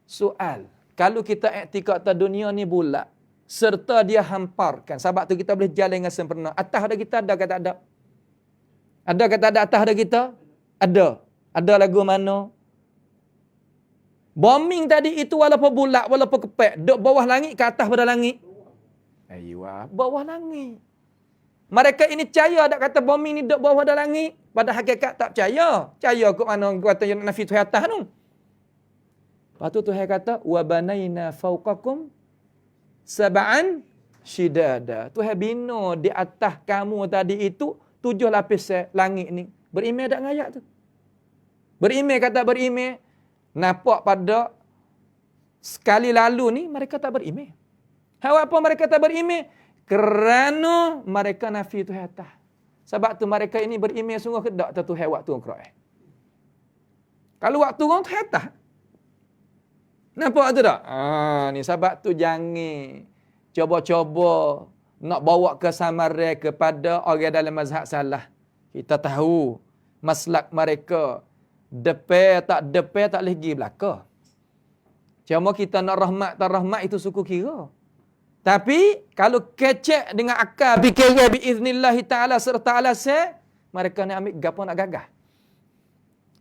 Soal, kalau kita iktikad atas dunia ni bulat, serta dia hamparkan, sebab tu kita boleh jalan dengan sempurna. Atas ada kita, ada ke tak ada? Ada kata ada atas ada kita? Ada. Ada lagu mana? Bombing tadi itu walaupun bulat, walaupun kepek. Duk bawah langit ke atas pada langit? Ayuh, bawah langit. Mereka ini percaya tak kata bombing ni duk bawah pada langit? Pada hakikat tak percaya. Percaya ke mana kata yang nafi Tuhan atas tu? Lepas tu Tuhan kata, وَبَنَيْنَا فَوْقَكُمْ سَبْعًا شِدَادًا. Tuhan bina di atas kamu tadi itu 7 lapis langit ni. Berimeh tak dengan ayat tu? Berimeh kata berimeh. Nampak pada sekali lalu ni mereka tak berimeh. Apa mereka tak berimeh? Kerana mereka nafi Tuhan atas. Sebab tu mereka ini berimeh sungguh kedak tu Tuhan waktu Quran. Kalau waktu orang Tuhan atas. Nampak tu tak? Ni sebab tu jangan cuba-cuba nak bawa kesamaran kepada orang dalam mazhab salah. Kita tahu maslak mereka depan tak boleh pergi belakang. Cuma kita nak rahmat tak rahmat itu suku kira. Tapi kalau kecek dengan akal fikiran biiznillah taala serta alasan, mereka nak ambil gapo nak gagah.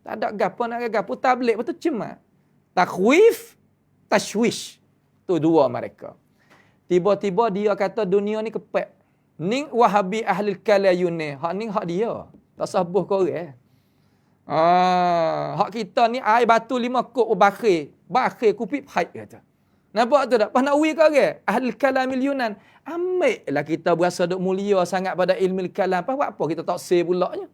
Tak ada gapo nak gagah pun tabligh betul cuma takhwif, tashwish. Tu dua mereka. Tiba-tiba dia kata dunia ni kepek. Ning Wahabi ahli kalayune. Hak ning hak dia. Tak sabuh korang. Hak kita ni air batu 5 kop bakhir. Bakhir kupit haid kata. Nampak tu tak? Pas nak uwi korang. Ahli kalamil Yunan. Ambillah kita berasa duk mulia sangat pada ilmu kalam. Pas buat apa kita tak say pulaknya.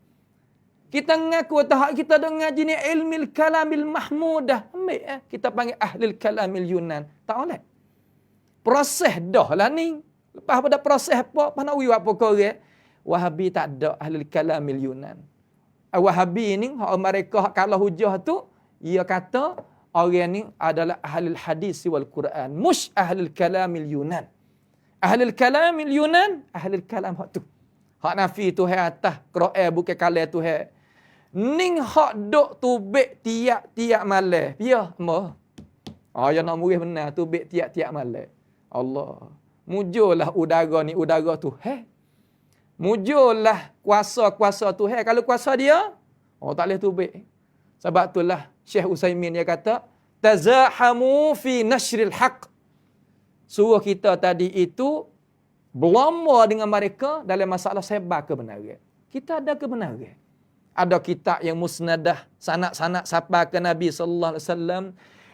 Kita ngaku tahap kita duk ngaji ni ilmu kalamil mahmudah. Ambil kita panggil ahli kalamil Yunan. Tak boleh. Proses dah lah ni. Lepas pada proses apa? Lepas nak uwi apa korang? Wahabi tak ada ahli kalamil Yunan. Wahabi ni, mereka kalau hujah tu, ia kata orang ni adalah ahli hadis wal Quran. Mush ahli kalamil Yunan. Ahli kalamil Yunan, ahli kalam hak tu. Hak nafi Tuhan atas, Quran bukan kalam Tuhan. Ning hak duk tubik tiap-tiap malam. Ya, mah. Yang nak murih benar tubik tiap-tiap malam. Allah. Mujurlah udara ni, udara tu. Mujurlah kuasa-kuasa tu. Kalau kuasa dia, tak boleh tubik. Sebab itulah Syekh Utsaimin dia kata, tazahamu fi nashril haq. Suruh kita tadi itu berlomba dengan mereka dalam masalah sebar kebenaran. Kita ada kebenaran. Ada kitab yang musnadah, sanad-sanad sampai ke Nabi sallallahu alaihi wasallam.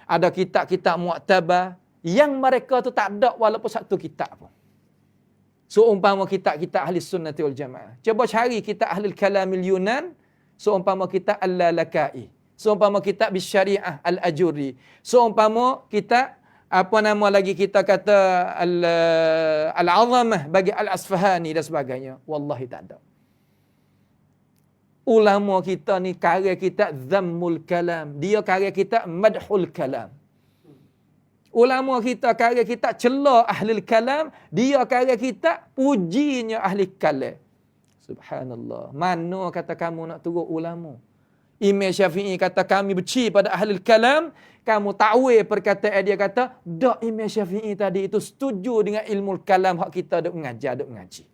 Ada kitab-kitab mu'tabar yang mereka tu tak ada walaupun satu kitab pun. Seumpama kitab-kitab ahli sunnati wal jamaah. Cuba cari kitab ahli kalamil Yunan. Seumpama kitab Al-Lalakai. Seumpama kitab Bisyariah Al-Ajuri. Seumpama kitab, apa nama lagi kita kata, Al-Azamah bagi Al-Asfahani dan sebagainya. Wallahi tak ada. Ulama kita ni karya kitab Zammul Kalam. Dia karya kitab Madhul Kalam. Ulama kita karya kitab celah ahli kalam, dia karya kitab pujinya ahli kalam. Subhanallah. Mana kata kamu nak turut ulama? Imam Syafi'i kata kami benci pada ahli kalam. Kamu takwil perkataan dia kata, dak Imam Syafi'i tadi itu setuju dengan ilmu kalam hak kita duk mengajar, duk mengaji.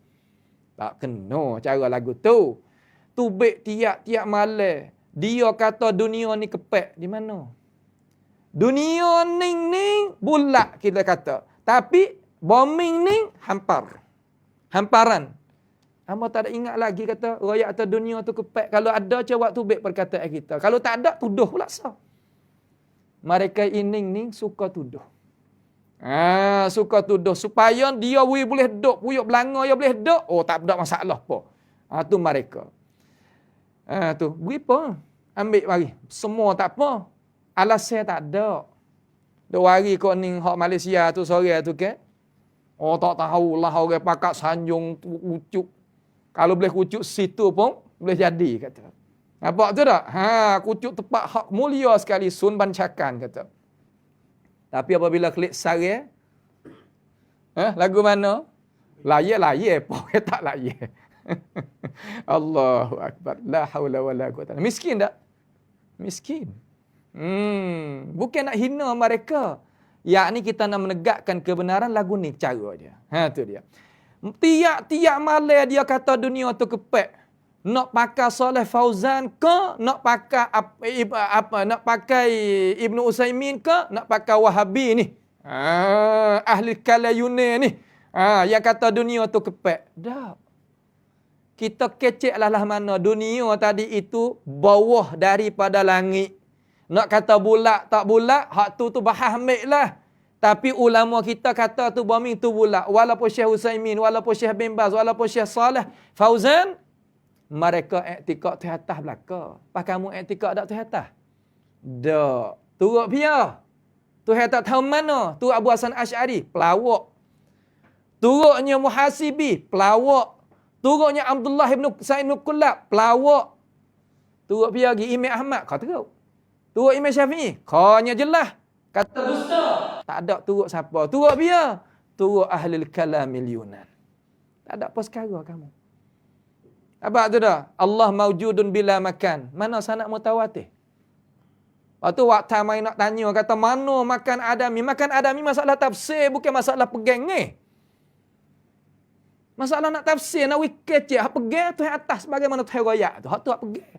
Tak kena cara lagu tu. Tubik tiap-tiap malam. Dia kata dunia ni kepek. Di mana? Dunia ni bulat kita kata. Tapi bombing ni hamparan. Hamba tak ada ingat lagi kata royak atas dunia tu kepek. Kalau ada cawak tubik perkataan kita. Kalau tak ada tuduh pula sah. Mereka ini ni suka tuduh. Suka tuduh supaya dia boleh duk puyuk belanga dia boleh duk. Oh tak ada masalah apa. Tu mereka. Tu berapa? Ambil mari. Semua tak apa. Alasan tak ada. Dua hari kau ni hak Malaysia tu sore tu ke? Oh tak tahulah orang pakat sanjung ucuk. Kalau boleh kucuk situ pun boleh jadi kata. Nampak tu tak? Kucuk tepat hak mulia sekali sun bancakan kata. Tapi apabila klik sare lagu mana? Layar apa tak layar. Allahu akbar. La haula wala quwwata. Miskin tak? Miskin. Bukan nak hina mereka. Yakni kita nak menegakkan kebenaran lagu ni cara dia. Tu dia. Tiap-tiap malam dia kata dunia tu kepek. Nak pakai Saleh Fauzan ke? Nak pakai nak pakai Ibnu Utsaimin ke? Nak pakai Wahabi ni? Ahli Kalayune ni. Yang kata dunia tu kepek. Dah. Kita kecek lah mana dunia tadi itu bawah daripada langit. Nak kata bulat tak bulat, hak tu bahas ambil lah. Tapi ulama kita kata tu bombing tu bulat. Walaupun Syekh Utsaimin, walaupun Syekh bin Baz, walaupun Syekh Saleh Fauzan, mereka iktikad tu atas belaka. Pas kamu iktikad tak tu atas? Dak. Turut biar. Tu tak tahu mana. Tu Abu Hasan Asy'ari, pelawak. Turutnya Muhasibi, pelawak. Turutnya Abdullah bin Sa'id bin Kullab, pelawak. Turut biar lagi Imam Ahmad, kau teruk. Turut Imam Syafi'i, kau nya jelas. Kata dusta. Tak ada turut siapa. Turut biar. Turut ahli kalamil Yunan. Tak ada apa sekara kamu. Apa tu dah? Allah maujudun bila makan. Mana sanad mutawatir? Waktu waktu mai nak tanya kata mana makan adami? Makan adami masalah tafsir bukan masalah pegang ni. Masalah nak tafsir nak wikir je hak pegang tu atas bagaimana tu royak tu. Hak tu hak pegang.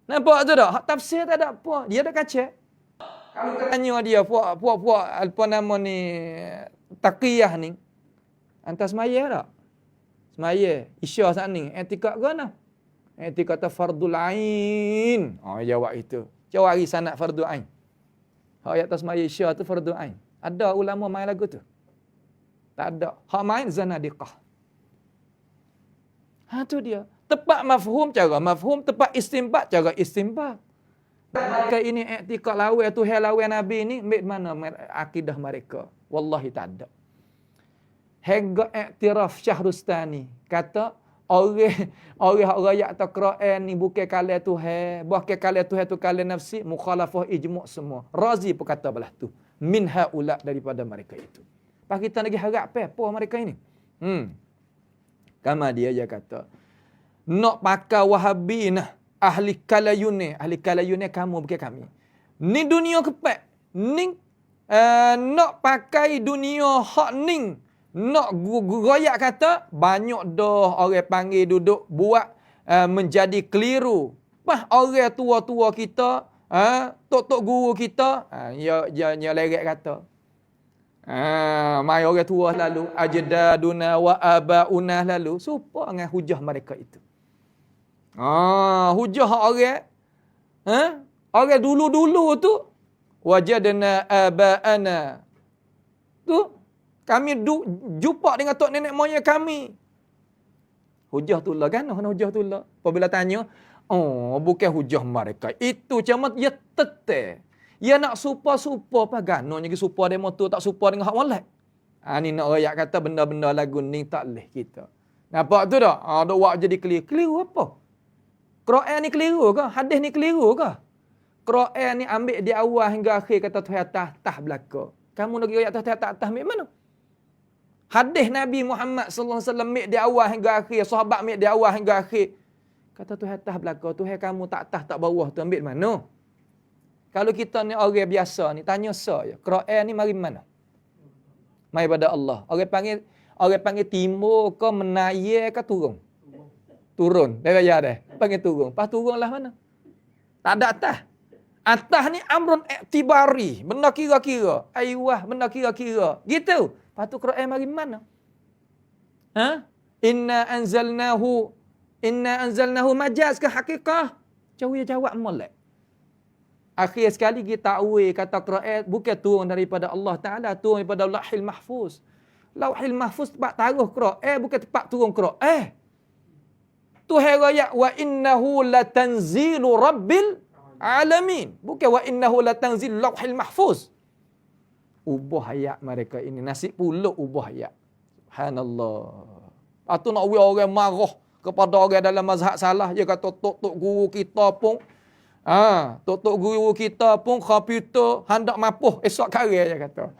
Nampak tu dah? Hak tafsir tak ada apa. Dia dah kacak. Kalau tanya dia puak apa nama ni taqiyah ni. Antas semaya tak? Semaya. Isya saat ni. Etikad ke mana? Etikad fardul ain. Jawab itu. Jawab hari sanad fardul ain. Hak ayat atas semaya isya tu fardul ain. Ada ulama main lagu tu? Tak ada. Hak main zanadiqah. Tu dia. Tepat mafhum cara mafhum, tepat istinbat cara istinbat. Mereka ini iktikad lawan Tuhan lawan Nabi ni ambil mana akidah mereka? Wallahi tak ada. Hingga iktiraf Syahrustani kata orang rakyat atau Quran ni bukan kalam Tuhan, bukan kalam Tuhan tu kalam nafsi, mukhalafah ijma' semua. Razi pun kata belah tu. Min haula daripada mereka itu. Pak kita lagi harap apa mereka ini? Kama dia kata nak pakai Wahabi nah. Ahli Kalayune kamu bukan kami. Ni dunia kepek. Ni nak pakai dunia hak ning. Nak goyak kata banyak dah orang panggil duduk buat menjadi keliru. Orang tua-tua kita, tok-tok guru kita, dia lerek kata. Mai orang tua lalu ajdaduna wa abauna lalu supa dengan hujah mereka itu. Hujah orang orang dulu-dulu tu wajadna abaana tu kami jumpa dengan tok nenek moyang kami. Hujah tu lah kan? Hujah tu lah. Apabila tanya, bukan hujah mereka. Itu cuma dia teteh. Dia nak supa-supa apa ganonya ke supa demo tu tak supa dengan hak molek. Ni nak rakyat kata benda-benda lagu ni tak leh kita. Nampak tu dak? Dok buat jadi clear. Clear apa? Quran ni keliru ke? Hadis ni keliru ke? Quran ni ambil di awal hingga akhir kata Tuhan atas belaka. Kamu nak pergi atas ambil mana? Hadis Nabi Muhammad sallallahu alaihi wasallam di awal hingga akhir, sahabat di awal hingga akhir. Kata Tuhan atas belakang, Tuhan kamu tak atas tak bawah tu ambil mana? Kalau kita ni orang biasa ni tanya saya, Quran ni mari mana? Mai pada Allah. Orang panggil timur ke menaya ke turun? Turun. Dia bayar dah. Panggil turun. Pas turunlah mana? Tak ada atas. Atas ni amrun iktibari. Benda kira-kira. Aywah, benda kira-kira. Gitu. Lepas tu Quran mari mana? Ha? Inna anzalnahu majaz ke hakikah? Jawab molek. Akhir sekali kita tahu kata Quran bukan turun daripada Allah Ta'ala, turun daripada Lauhil Mahfuz. Lauhil Mahfuz tempat taruh Quran, bukan tempat turun Quran. Tuhan raya wa innahu latanzilu rabbil alamin. Bukan wa innahu latanzilu Lauhil Mahfuz. Ubah ayat mereka ini, nasib pula ubah ayat. Subhanallah. Atau nak orang marah kepada orang dalam mazhab salah, dia kata tok guru kita pun tok guru kita pun komputer hendak mapuh esok kare dia kata.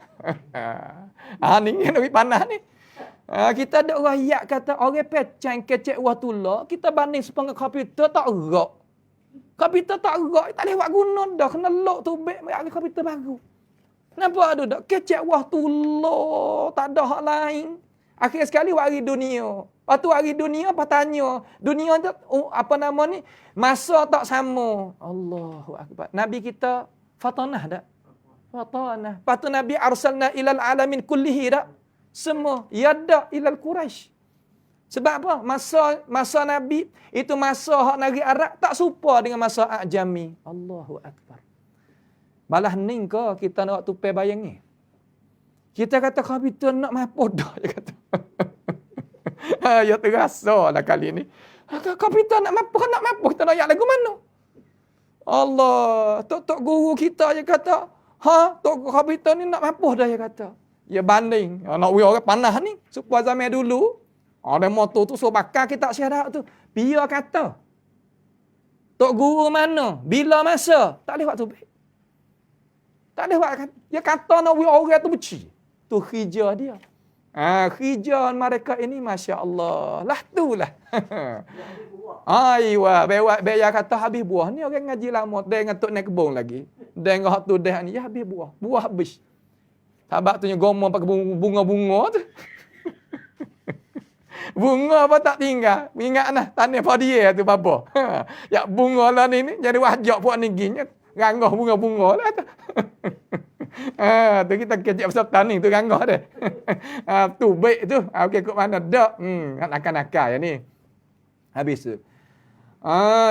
Ni lebih panas ni. Kita ada rakyat kata orang pecah kecek watula, kita banding sepengah komputer tak gerak. Komputer tak gerak, tak boleh buat guna dah, kena lock tu baik ambil komputer baru. Kenapa ada dak kecek watula, tak ada hak lain. Akhir sekali hari dunia. Lepas tu hari dunia apa tanya, dunia tu apa nama ni? Masa tak sama. Allahu akbar. Nabi kita fatanah tak? Fatanah. Lepas tu Nabi arsalna ilal alamin kullihi tak? Semua yada ilal Quraisy. Sebab apa? Masa Nabi itu masa hak negeri Arab tak serupa dengan masa Ajami. Allahu akbar. Malah ning ke kita nak tupai bayang ni. Kita kata komputer nak mampus dah dia kata. Ya terasa lah kali ni. Komputer nak mampus kita nak ayat lagu mana? Allah, tok guru kita je kata, tok komputer ni nak mampus dah dia kata. Ya banding, nak we orang panah ni, supaya zaman dulu, ada motor tu suruh bakar kita tak syarat tu. Biar kata. Tok guru mana? Bila masa? Tak boleh buat tu. Tak boleh buat. Dia kata nak we orang tu beci. Tu hijau dia. Hijau mereka ini Masya Allah. Lah tu lah. Aywa, beya kata habis buah. Ni orang ngaji lama. Dia ngatuk naik kebun lagi. Dia ngatuk tu dah ni. Ya habis buah. Buah habis. Sabak tu gomong pakai bunga-bunga tu. Bunga apa tak tinggal. Ingat nah. Tanah pada dia tu bapa. Ya bunga lah ni. Jadi wajak puak ni gini. Ranggah bunga-bunga lah tu. Tu kita kecek pasal tani tu ranggah dia. Tu baik tu. Okey kok mana dak. Nakal-nakal ya ni. Habis tu.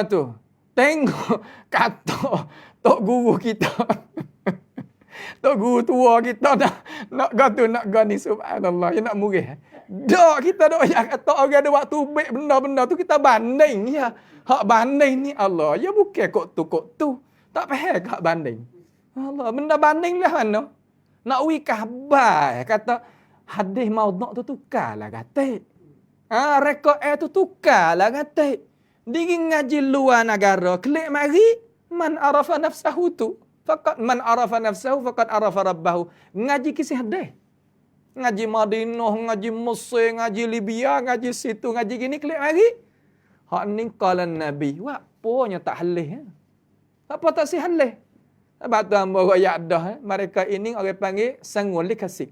Tu. Tengok kata tok guru kita. Tok guru tua kita nak gatu nak gani subhanallah. Ya nak murih. Dak kita dak ya kata orang ada waktu baik benda-benda tu kita banding ya. Hak banding ni Allah. Ya bukan kok tu. Tak faham hak banding. Allah, benda banding lah mana? Nak wi khabar kata hadis maudhu' tu tukarlah kata. Rekod tu tukarlah kata. Diri ngaji luar negara, klik mari man arafa nafsahu tu. Faqat man arafa nafsahu faqad arafa rabbahu. Ngaji kisah hadis. Ngaji Madinah, ngaji Mesir, ngaji Libya, ngaji situ, ngaji gini klik mari. Hak ni qala Nabi, waponya tak halih. Apa tak si halih? Sebab tu hamba rakyat dah. Mereka ini orang panggil sangul kasih.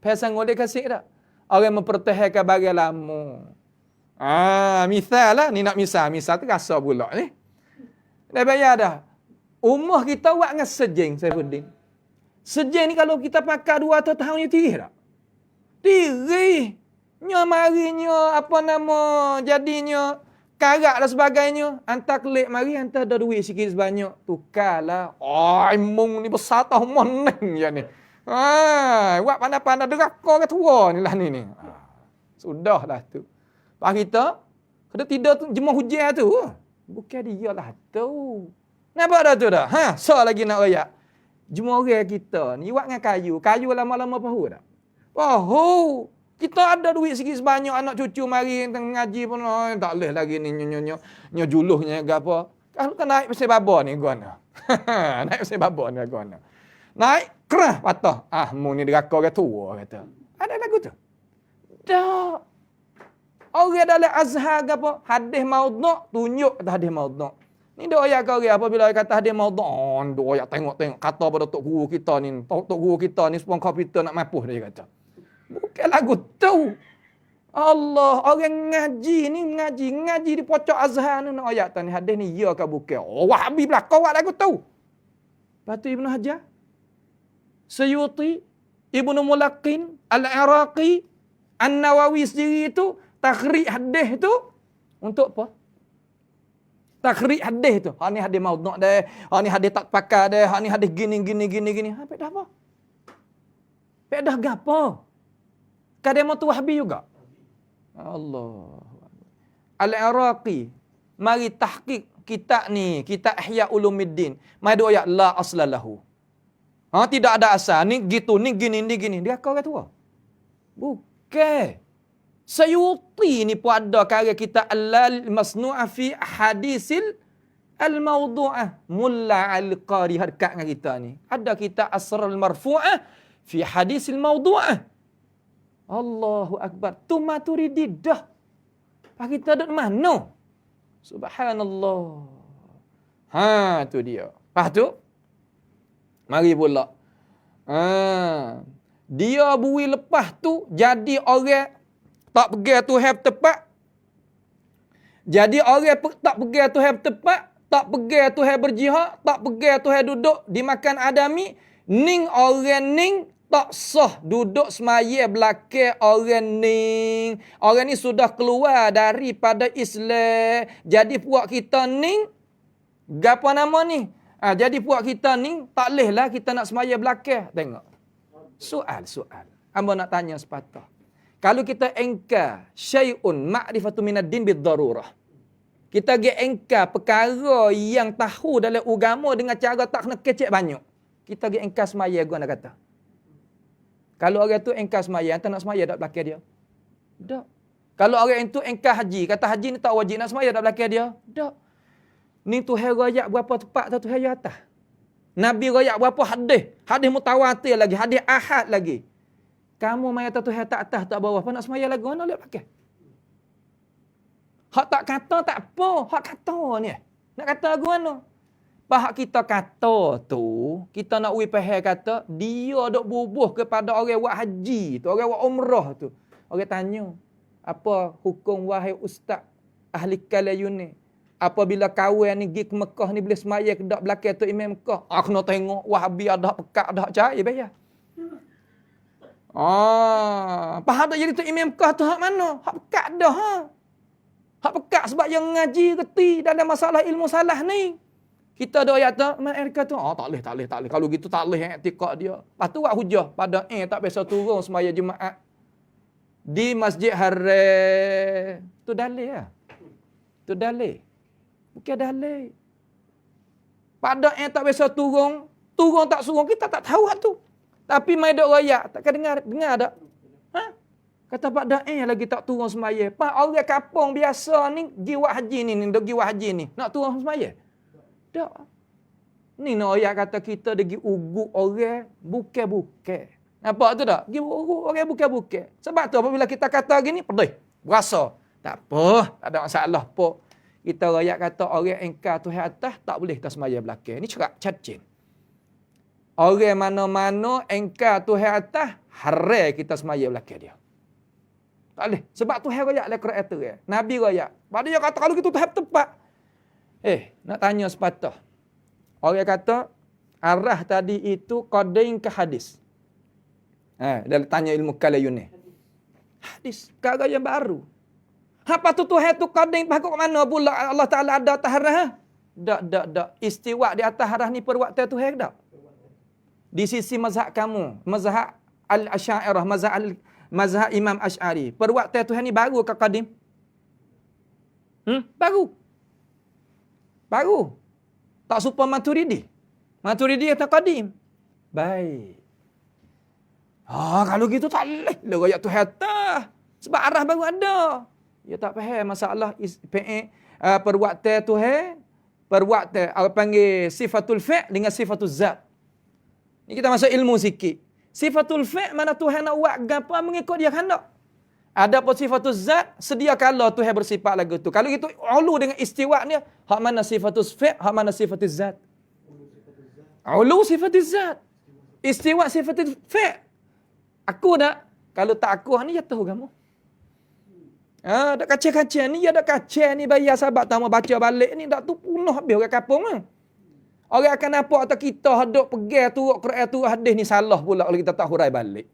Pasal sangul kasih tak? Orang mempertahankan barang lama. Misal lah. Ni nak misal. Misal tu rasa pula ni. Dah bayar dah. Umur kita buat dengan sejeng, Saifuddin. Sejeng ni kalau kita pakai 200 tahun ni tirih tak? Tirih. Nya marinya apa nama jadinya karak dan sebagainya. Hantar klik mari, hantar ada duit sikit sebanyak. Tukarlah. Imung ni besar tahu meneng je ni. Buat pandai-pandai deraka ke tua ni lah ni. Sudahlah tu. Pak kita, kena tidur tu, jemah hujan tu. Bukan dia lah tu. Nampak dah tu dah? So lagi nak rayak. Jemah orang kita ni, buat dengan kayu. Kayu lama-lama pahu tak? Pahu. Kita ada duit sikit sebanyak anak cucu mari ngaji pun tak boleh lagi ni nyo juluhnya ke apa. Kalau kan naik pasal baba ni guna. Naik pasal baba ni guna. Naik kerah patah. Mu ni deraka ke tua kata. Ada lagu tu. Orang dalam azhar ke apa? Hadis maudhu' tunjuk kata hadis maudhu'. Ni dok ayat kau apabila orang kata hadis maudhu', dok ayat tengok-tengok kata pada tok guru kita ni. Tok guru kita ni sepong komputer nak mapuh dia kata. Bukan lagu tu. Allah, orang ngaji ni ngaji di pojok azhar ni nak ayat ni hadis ni ya ke bukan? Oh, Wahabi belaka awak lagu tu. Lepas tu Ibnu Hajar, Suyuti, Ibnu Mulaqin, Al-Iraqi, An-Nawawi sendiri itu takhrij hadis tu untuk apa? Takhrij hadis tu. Ha ni hadis maudhu' dah. Ha ni hadis tak pakai dah. Ha ni hadis gini. Ha pek dah apa? Pek dah gapo? Kadang tu Wahabi juga. Allah. Al-Iraqi mari tahqiq kitab ni, kitab Ihya Ulumuddin. Mai do ayat la aslalahu. Ha tidak ada asal. Ni gitu, ni gini. Dia kau kata apa? Bukan. Suyuti ni pun ada karya kita Al-Masnu'ah fi Hadisil Al-Mawdu'ah. Mulla Al-Qari harkat dengan kita ni. Ada kita Asrar Al-Marfu'ah fi Hadisil Mawdu'ah. Allahu Akbar. Tu Maturidi dah. Pak kita duduk mana? Subhanallah. Ha, tu dia. Lepas tu, mari pula. Dia bui lepas tu, jadi orang tak pergi Tuhan tepat. Jadi orang tak pergi Tuhan tepat, tak pergi Tuhan berjihad, tak pergi Tuhan duduk dimakan adami, ning orang ning tak sah duduk semaya belakang orang ning. Orang ni sudah keluar daripada Islam. Jadi puak kita ning, apa nama ni? Jadi puak kita ning, tak bolehlah kita nak semaya belakang. Tengok. Soal. Hamba nak tanya sepatah. Kalau kita engkar syai'un ma'rifatu minad din bid-darurah. Kita ge engkar perkara yang tahu dalam agama dengan cara tak kena kecek banyak. Kita ge engkar semaya gua nak kata. Kalau orang tu engkar semaya, anta nak semaya tak belakang dia? Tak. Kalau orang itu engkar haji, kata haji ni tak wajib nak semaya tak belakang dia? Tak. Ni Tuhan royak berapa tepat tu Tuhan atas. Nabi royak berapa hadis? Hadis mutawatir lagi, hadis ahad lagi. Kamu mai atas Tuhan tak atas tak bawah, apa nak semaya lagu mana boleh pakai? Hak tak kata tak apa, hak kata ni. Nak kata lagu mana? Bahak kita kata tu, kita nak faham kata, dia dok bubuh kepada orang buat haji tu, orang buat umrah tu. Orang tanya, apa hukum wahai ustaz ahli kalayun ni? Apabila kawan ni pergi ke Mekah ni boleh semaya ke dak belakang tu imam Mekah? Kena tengok Wahabi ada pekak dak cari bayar. Faham tak jadi tu imam Mekah tu hak mana? Hak pekak dah ha. Hak pekak sebab yang ngaji reti dalam masalah ilmu salah ni. Kita ada ayat tu, mereka tu, tak boleh. Kalau gitu tak boleh etikad dia. Lepas tu buat hujah pada tak biasa turun semaya Jumaat di Masjid Haram. Tu dalil lah. Tu dalil. Bukan dalil. Pada tak biasa turun tak surung, kita tak tahu hak tu. Tapi mai dok royak, takkan dengar tak? Ha? Kata Pak Da'i lagi tak turun semaya. Pak orang kampung biasa ni pergi buat haji ni, dok pergi buat haji ni, nak turun semaya. Tak. Ni nak ayat kata kita pergi uguk orang bukan-bukan. Nampak tu tak? Pergi uguk orang bukan-bukan. Sebab tu apabila kita kata gini, pedih. Berasa. Tak apa. Tak ada masalah pun. Kita rakyat kata orang engkar Tuhan atas, tak boleh kita semaya belakang. Ini cerak cacing. Orang mana-mana engkar Tuhan atas, haram kita semaya belakang dia. Tak boleh. Sebab Tuhan rakyat dalam Quran tu. Nabi rakyat. Pada dia kata kalau gitu Tuhan tepat. Nak tanya sepatah. Orang kata, arah tadi itu qadain ke hadis? Dia tanya ilmu kalayun ni. Hadis. Perkara yang baru. Apa tu Tuhan tu qadain pakuk mana pula Allah Ta'ala ada atas arah? Tak. Istiwa di atas arah ni perwaktu Tuhan tak? Di sisi mazhab kamu. Mazhab Al-Asy'ariyah. Mazhab Imam Asy'ari. Perwaktu Tuhan ni baru ke qadim? Baru. Tak serupa Maturidi. Maturidi kata qadim. Baik. Kalau gitu tak boleh. Royak tu atas. Sebab arah baru ada. Ya tak faham masalah perwaktu Tuhan. Perwaktu, orang panggil sifatul fa' dengan sifatul zat. Ni kita masuk ilmu sikit. Sifatul fa' mana Tuhan nak buat apa mengikut dia hendak. Adapun sifatus zat, sedia kala Tuhan bersifat lagu tu. Kalau gitu, ulu dengan istiwa ni, hak mana sifatus fi'l, hak mana sifatus zat? Ulu sifatus zat. Istiwa sifatus fi'l. Aku dah, kalau tak aku ni jatuh kamu. Dak kacau-kacau ni, ya dak kacau ni bayar sahabat tamu baca balik ni, dak tu punah habis orang kapung ah. Orang akan nampak atau kita hadap pegang turut Quran tu hadis ni salah pula kalau kita tak hurai balik.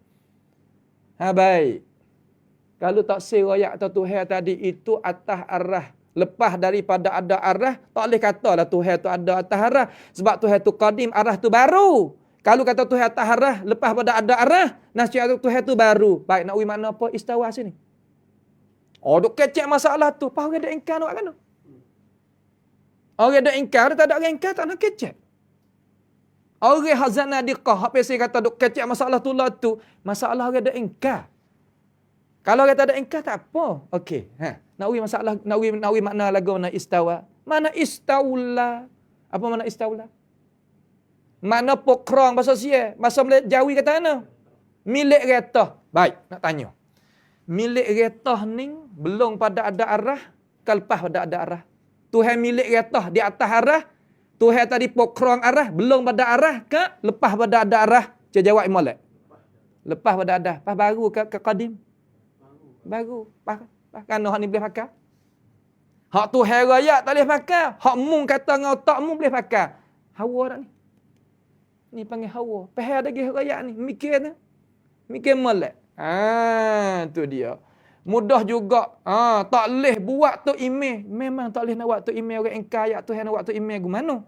Baik. Kalau tak serayak atau Tuhan tadi itu atas arah, lepas daripada ada arah, tak boleh katalah Tuhan tu ada atas arah. Sebab Tuhan tu qadim, arah tu baru. Kalau kata Tuhan atas arah, lepas pada ada arah, nasihat Tuhan tu baru. Baik, nak uji makna apa? Istawa sini. Oh, duk kecek masalah tu. Apa orang ada ingkar nak kena? Orang ada ingkar, tak ada orang ingkar, tak nak kecek. Orang hazana diqah, apa saya kata duk kecek masalah tu lah tu. Masalah orang ada ingkar. Kalau kata ada ingkar tak apa. Okey. Nak uji masalah, nak uji makna lagu mana istawa. Mana istaula? Apa mana istaula? Mana pokrong bahasa sia? Bahasa Jawi kata mana? Milik kereta. Baik, nak tanya. Milik kereta ni belum pada ada arah, ke lepas pada ada arah? Tuhan milik kereta di atas arah, Tuhan tadi pokrong arah, belum pada arah ke lepas pada ada arah? Jawab molek. Lepas pada ada. Pas baru ke qadim? Baru. Kan hak ni boleh pakai. Hak tu heraya tak boleh pakai. Hak mung kata dengan otak mung boleh pakai. Hawa dak ni. Ni panggil hawa. Pahal ada heraya ni. Mikir ni. Mikir molek. Tu dia. Mudah juga. Tak boleh buat tu email. Memang tak boleh nak buat tu email. Orang engkau ayat Tuhan nak buat tu email gimana?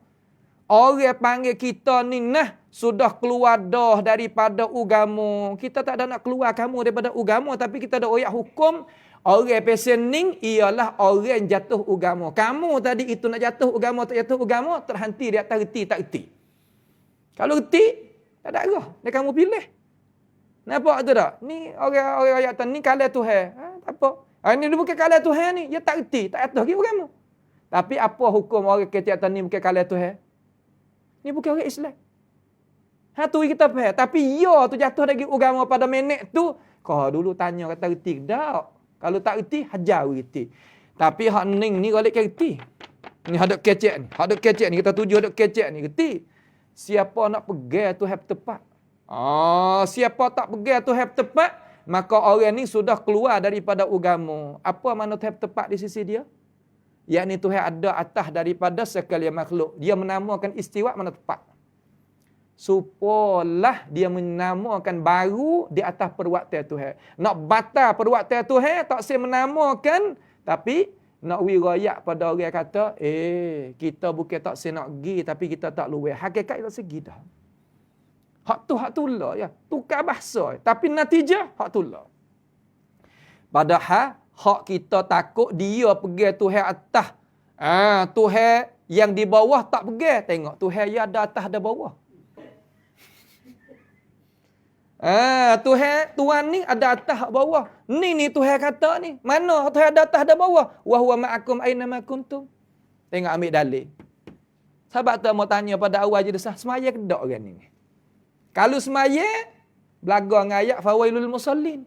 Orang panggil kita ni sudah keluar dah daripada agama. Kita tak ada nak keluar kamu daripada agama, tapi kita ada ayat hukum. Orang pesening ialah orang jatuh agama. Kamu tadi itu nak jatuh agama, tak jatuh agama, terhenti di atas reti tak reti. Kalau reti, tak ada arah. Dia kamu pilih. Nampak tu tak? Ni orang ayat ni kalah Tuhan. Tak apa. Ini bukan kalah Tuhan ni. Dia tak reti, tak jatuh lagi agama. Tapi apa hukum orang kata ni bukan kalah Tuhan? Ni bukan orang Islam. Tu kita faham. Tapi ya tu jatuh lagi agama pada menek tu. Kau dulu tanya kata reti tak? Kalau tak reti, hajar reti. Tapi hak ning ni golek reti. Ni hadap kecek ni. Hadap kecek ni kita tuju hadap kecek ni reti. Siapa nak pegang tu hab tepat. Siapa tak pegang tu hab tepat, maka orang ni sudah keluar daripada agama. Apa mana tu hab tepat di sisi dia? Yakni Tuhan ada atas daripada sekalian makhluk. Dia menamakan istiwa mana tepat. Supalah dia menamakan baru di atas perbuatan Tuhan. Nak batal perbuatan Tuhan, tak saya menamakan. Tapi nak wirayak pada orang kata, kita bukan tak saya nak pergi, tapi kita tak luar. Hakikat tak segi dah. Hak tu lah ya. Tukar bahasa. Tapi natijah, hak tu lah. Padahal, hak kita takut dia pergi Tuhan atas. Tuhan yang di bawah tak pergi. Tengok, Tuhan yang ada atas ada bawah. Tuhan ni ada atas bawah. Ni Tuhan kata ni. Mana Tuhan ada atas ada bawah? Wa huwa ma'akum aina ma kuntum. Tengok ambil dalil. Sahabat tu mau tanya pada awal je desah, semaya ke tak orang ni? Kalau semaya, belaga dengan ayat fawailul musallin.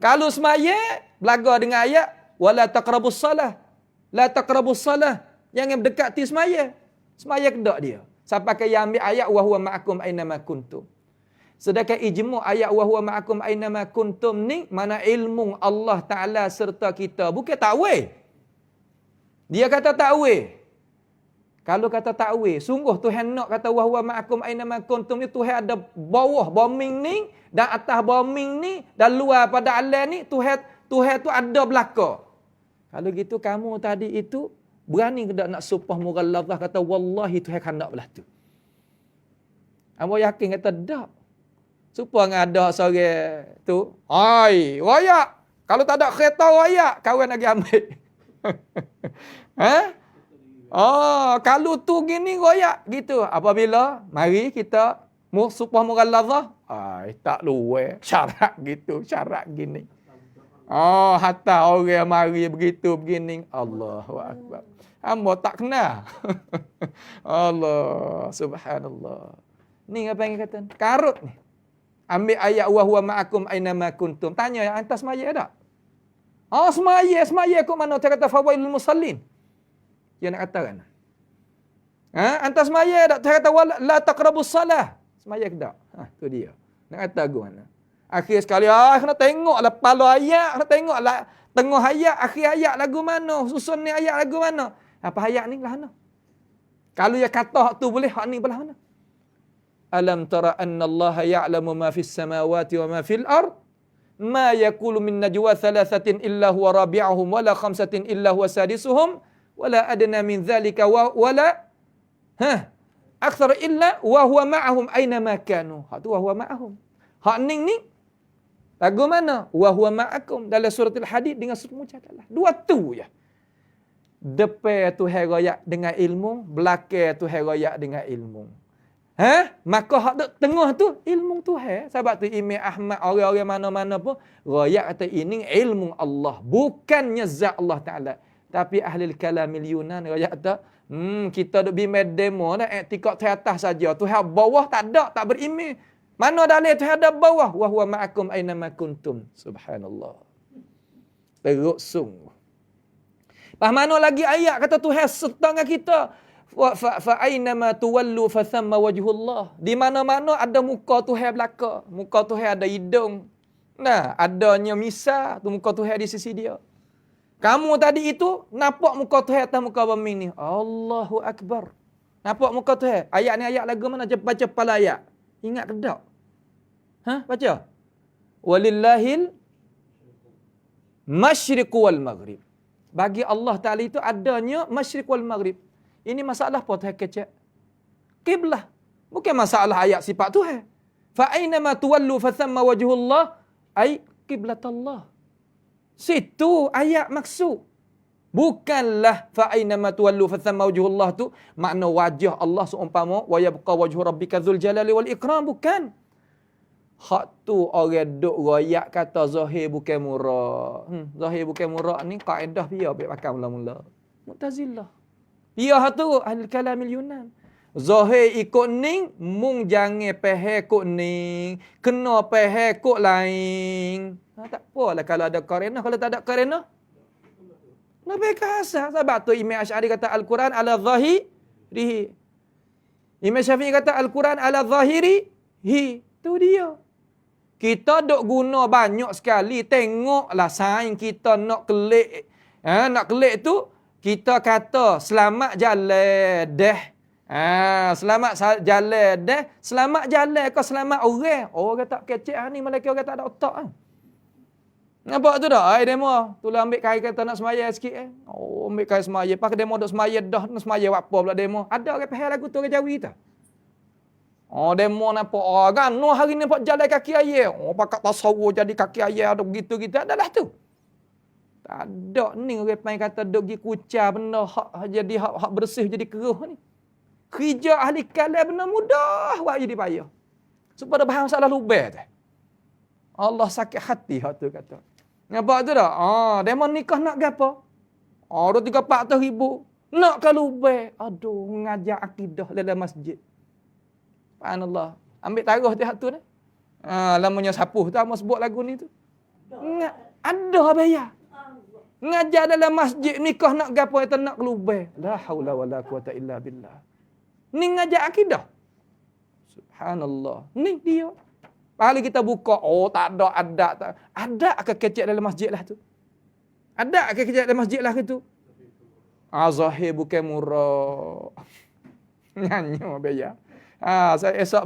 Kalau semaya, belaga dengan ayat wala taqrabus salah. La taqrabus salah. Jangan mendekati semaya. Semaya ke tak dia? Sampai ke yang ambil ayat wa huwa ma'akum aina ma kuntum. Sedangkan ijmu' ayat wa huwa ma'akum aina ma kuntum ni mana ilmu Allah Taala serta kita, bukan takwil. Dia kata takwil. Kalau kata takwil, sungguh Tuhan nak kata wa huwa ma'akum aina ma kuntum ni Tuhan ada bawah bombing ni dan atas bombing ni dan luar pada alam ni Tuhan tu ada belaka. Kalau gitu kamu tadi itu berani ke tak nak supah mughalladhah kata wallahi Tuhan hendak belah tu. Amo yakin kata tak. Supaya ada seorang tu, royak. Kalau tak ada kereta royak, kawan lagi ambil. Kalau tu gini royak gitu. Apabila mari kita supaya mughalladhah, tak luar syarat gitu, syarat gini. Hatta orang mari begitu begini, Allahu akbar. Hamba tak kenal. Allah subhanallah. Ni apa yang kata? Karut ni. Ambil ayat wa huwa ma'akum aina ma kuntum. Tanya yang atas maya tak? Semaya kok mana? Dia kata fawailul musallin. Dia nak kata kan? Antas semaya tak? Dia kata la taqrabus salah. Semaya ke tak? Tu dia. Nak kata aku mana? Akhir sekali, kena tengoklah kepala ayat, kena tengoklah tengah ayat, akhir ayat lagu mana, susun ni ayat lagu mana. Apa ayat ni lah mana? Kalau dia kata hak tu boleh, hak ni belah mana? Alam tara anna Allah ya'lamu ma fis samawati wa ma fil ard? Ma yakulu min najwa thalathatin illa huwa rabi'uhum wala khamsatin illa huwa sadisuhum wala adna min dhalika wala akthar illa wa huwa ma'ahum aina ma kanu. Hak tu wa huwa ma'ahum. Hak ning ni lagu mana? Wa huwa ma'akum dalam surah Al-Hadid dengan surah Mujadalah. Dua tu je. Depan tu royak dengan ilmu, belakang tu royak dengan ilmu. Maka hak duk tengah tu ilmu Tuhan. Sebab tu Imam Ahmad orang-orang mana-mana pun royak kata ini ilmu Allah, bukannya zat Allah Taala. Tapi ahli kalamil Yunan royak kata, kita duk bimbang demo dah i'tikad atas saja. Tuhan bawah tak ada, tak beriman. Mana dalil Tuhan ada bawah? Wa huwa ma'akum aina ma kuntum. Subhanallah. Teruk sungguh. Pas mana lagi ayat kata Tuhan serta dengan kita. Fa aina ma tuwallu fa thamma wajhullah. Di mana-mana ada muka Tuhan belaka. Muka Tuhan ada hidung. Nah, adanya misal tu muka Tuhan di sisi dia. Kamu tadi itu nampak muka Tuhan atas muka bumi ni. Allahu akbar. Nampak muka Tuhan. Ayat ni ayat lagu mana? Baca kepala ayat. Ingat ke tak? Baca. Walillahil masyriq wal maghrib. Bagi Allah Ta'ala itu adanya masyriq wal maghrib. Ini masalah apa Tuhan kecek? Qiblah. Bukan masalah ayat sifat Tuhan. Fa aynama tuwallu fa thamma wajhullah ay qiblatullah. Situ ayat maksud. Bukanlah fa aynama tuwallu fa thamma wajhullah tu makna wajah Allah seumpama wa yabqa wajhu rabbika dzul jalali wal ikram, bukan. Hak tu orang duk royak kata zahir bukan murah. Zahir bukan murah ni kaedah dia baik pakai mula-mula. Mu'tazilah. Dia hak tu ahli kalamil Yunan. Zahir ikut ning, mung jangan pahal kok ning, kena pahal kok lain. Tak apalah kalau ada qarina, kalau tak ada qarina Nabi kasar. Sebab tu Imam Asy'ari kata Al-Quran ala zahirihi. Imam Syafi'i kata Al-Quran ala zahirihi. Tu dia. Kita duk guna banyak sekali. Tengoklah saing kita nak kelik. Nak kelik tu, kita kata selamat jalan dah. Selamat jalan dah. Selamat jalan ke selamat orang? Orang tak kecek ni, malaikat orang tak ada otak. Nampak tu dah? Demo. Tulah ambil kain kata nak semaya sikit. Ambil kain semaya. Pakai demo duk semaya dah. Nak semaya apa pula demo? Ada orang pahal lagu tu orang Jawi tak? Demo nampak. Kan? No hari ni nampak jalan kaki ayah. Pakai tasawur jadi kaki ayah. Ada begitu-gitu. Adalah tu. Tak ada ni orang main kata duk pergi kucar benda. Hak jadi hak bersih jadi keruh ni. Kerja ahli kalam benda mudah. Buat jadi payah. Supaya bahan masalah lubang tu. Allah sakit hati hak tu kata. Nampak tu tak? Demo nikah nak gapo? 2-3-400 ribu. Nak ke lubang. Aduh, mengajar akidah dalam masjid. Subhanallah. Ambil taruh tu hak tu ni. Lamanya sapuh tu, mau sebut lagu ni tu. Ada bayar. Ngajar dalam masjid, nikah nak gapo, itu nak ke lubang. La haula wala quwata illa billah. Ni ngajar akidah. Subhanallah. Ni dia. Paling kita buka, tak ada adat. Ada ke kecek dalam masjid lah tu? Ada ke kecek dalam masjid lah tu? Zahir bukan murah. Nyanyo bayar. Saya esok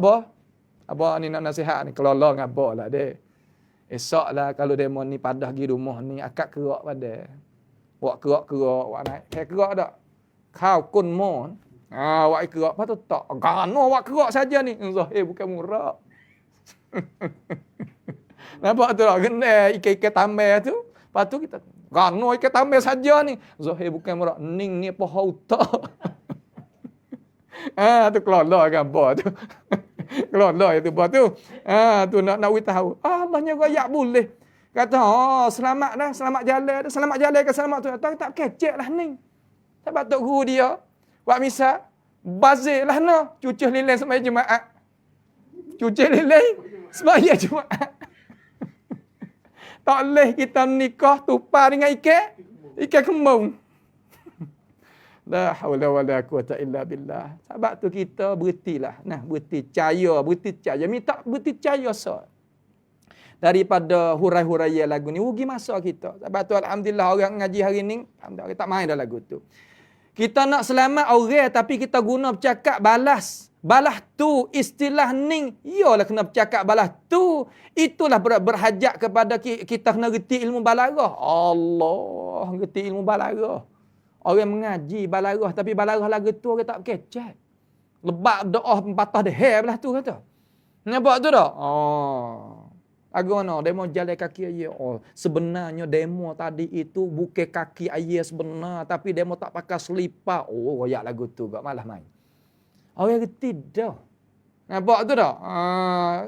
abah ni nak nasihat ni. Kelola dengan abah lah deh. Esok lah kalau demo ni padah pergi rumah ni, akak kerak pada. Buat kerak, buat naik. Kayak kerak tak? Kau kun mon. Buat kerak, lepas tu tak. Gano buat kerak saja ni. Zahir bukan murah. Nampak tu tak? Kena ikan-ikan tambah tu. Lepas tu kita, gano ikan tambah saja ni. Zahir bukan murah. Ning ni apa hautak. Tu kelola kan apa tu. Kelola itu apa tu. Tu nak tahu. Allahnya royak boleh. Kata, selamat dah, selamat jalan dah. Selamat jalan ke selamat tu. Tak kecek lah ni. Sebab tok guru dia, buat misal, bazir lah no. Cucuk lilin semaya Jumaat. Cucuk lilin semaya Jumaat. Tak boleh kita nikah tumpah dengan ikan kembung. La haula wala quwata illa billah. Sebab tu kita berhentilah. Berhenti percaya. Minta berhenti percaya daripada hurai-hurai lagu ni. Rugi masa kita. Sebab tu alhamdulillah orang ngaji hari ni, alhamdulillah tak main dah lagu tu. Kita nak selamat orang tapi kita guna bercakap balas. Balas tu istilah ning. Iyalah kena bercakap balas tu. Itulah berhajat kepada kita kena reti ilmu balaghah. Allah, reti ilmu balaghah. Orang mengaji balarah tapi balarah lagu tu orang tak kecek. Lebat doa patah deher belah tu kata. Nampak tu tak? Lagu mana? Demo jalan kaki ayah. Sebenarnya demo tadi itu bukan kaki ayah sebenar tapi demo tak pakai selipar. Royak lagu tu gak malah main. Orang reti dah. Nampak tu tak?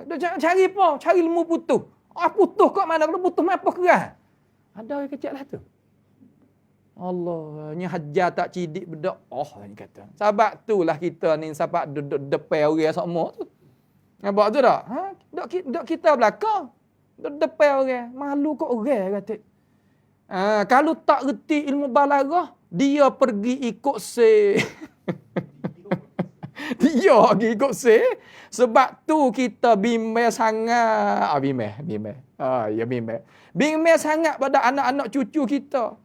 Jangan cari apa? Cari ilmu putus. Putus kat mana? Kalau putus apa kerah? Ada orang kecek lah tu. Allah, ni hajar tak cidik bedak. Ni kata. Sebab itulah kita ni sampai duduk depan orang semua tu. Nampak tu tak? Duduk kita belakang. Duduk depan orang. Malu kok orang kata. Kalau tak reti ilmu balaghah, dia pergi ikut dia pergi ikut sebab tu kita bimbang sangat. Bimbang. Ya bimbang. Bimbang sangat pada anak-anak cucu kita.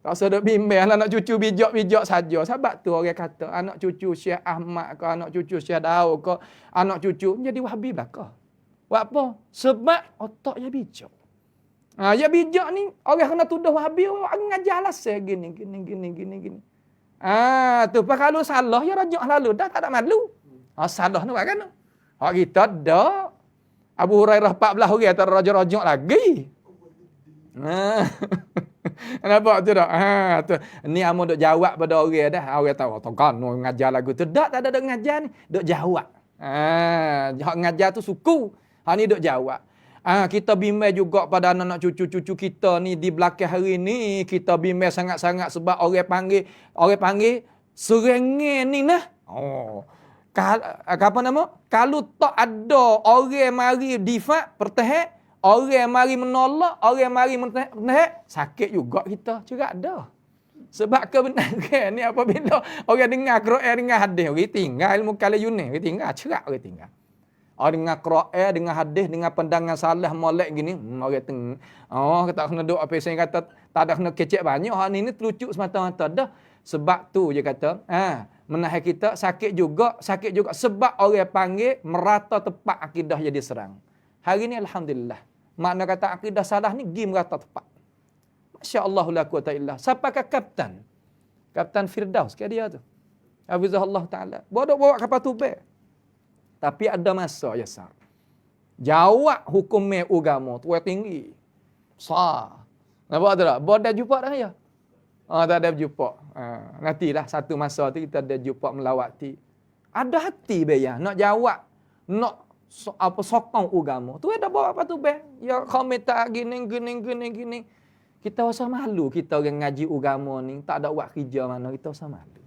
Tak usah duk bimbang anak cucu bijak-bijak saja. Sebab tu orang kata anak cucu Syekh Ahmad ke, anak cucu Syekh Daud ke, anak cucu menjadi wahabi belaka. Buat apa? Sebab otak dia bijak. Ya bijak ni orang kena tuduh wahabi, orang ngajar alasan gini. Tu kalau salah ya rajak lalu dah tak ada malu. Salah ni buat kan? Hak kita dah. Abu Hurairah 14 orang tak rajak-rajak lagi. Nampak tu tak? Tu. Ni amo duk jawab pada orang dah. Orang tahu kan ngajar lagu tu. Tak ada duk ngajar ni, duk jawab. Hak ngajar tu suku. Hak ni duk jawab. Kita bimbang juga pada anak-anak cucu-cucu kita ni di belakang hari ni. Kita bimbang sangat-sangat sebab orang panggil serengeng ni nah. Apa nama? Kalau tak ada orang mari difak pertahan, orang mari menolak, orang mari menolak, sakit juga kita. Cerak dah. Sebab kebenaran ni apabila orang dengar Quran, dengar hadis, orang tinggal ilmu kalam Yunus, orang tinggal, cerak orang tinggal. Orang dengar Quran, dengar hadis, dengar pandangan salah molek gini, orang tengah. Kita kena duk apa saya kata, tak ada kena kecek banyak. Hal ni terlucuk semata-mata dah. Sebab tu je kata, menahan kita sakit juga sebab orang panggil merata tepat akidah jadi serang. Hari ni alhamdulillah. Makna kata akidah salah ni pergi merata tepat. Masya-Allah la quwata illa. Siapa kapten? Kapten Firdaus ke dia tu. Hafizahullah taala. Bawa kapal tubek. Tapi ada masa ya sar. Jawab hukum agama tu tinggi. Sah. Nampak tak? Bodoh jumpa dah ya. Tak ada jumpa. Nantilah satu masa tu kita ada jumpa melawati. Ada hati bayar nak jawab, nak sokong agama. Tu ada bawa apa tu be? Ya kami tak gini. Kita rasa malu kita orang ngaji agama ni, tak ada buat kerja mana kita rasa malu.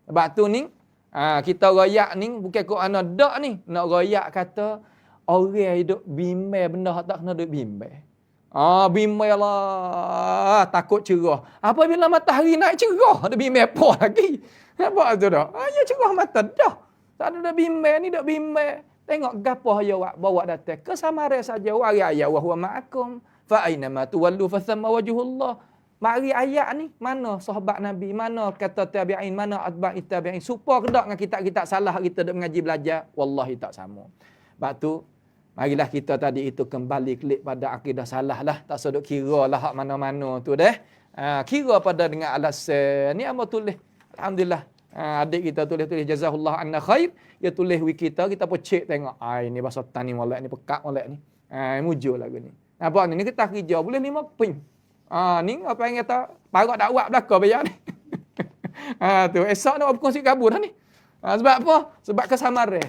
Sebab tu ni kita royak ni bukan kok ana dak ni, nak royak kata orang hidup bimbang benda tak kena duk bimbang. Bimbang lah, takut cerah. Apabila matahari naik cerah, ada bimbang apa lagi? Nampak tu dah? Ya cerah mata dah. Tak ada bimbang ni, dak bimbang. Tengok gapo ya bawa datang. Kesamaran saja wa ayat wa huwa ma'akum. Fa aina ma tuwallu fa thamma wajhullah. Mari ayat ni mana sahabat Nabi, mana kata tabi'in, mana atba'i tabi'in. Supaya kedak dengan kitab-kitab salah kita duk mengaji belajar, wallahi tak sama. Sebab tu marilah kita tadi itu kembali klik pada akidah salah lah. Tak seduk kira lah hak mana-mana tu dah. Kira pada dengan alasan. Ni apa tulis? Alhamdulillah. Adik kita tulis jazahullah anna khair. Dia tulis wiki kita pun cek tengok. Ini bahasa tani molek ni, pekak molek ni. Mujur lagu ni. Nampak ni kita kerja boleh 5 pin. Ni apa yang kata parak dakwah belaka bayar ni. Tu esok nak berkongsi kabur dah ni. Sebab apa? Sebab kesamaran.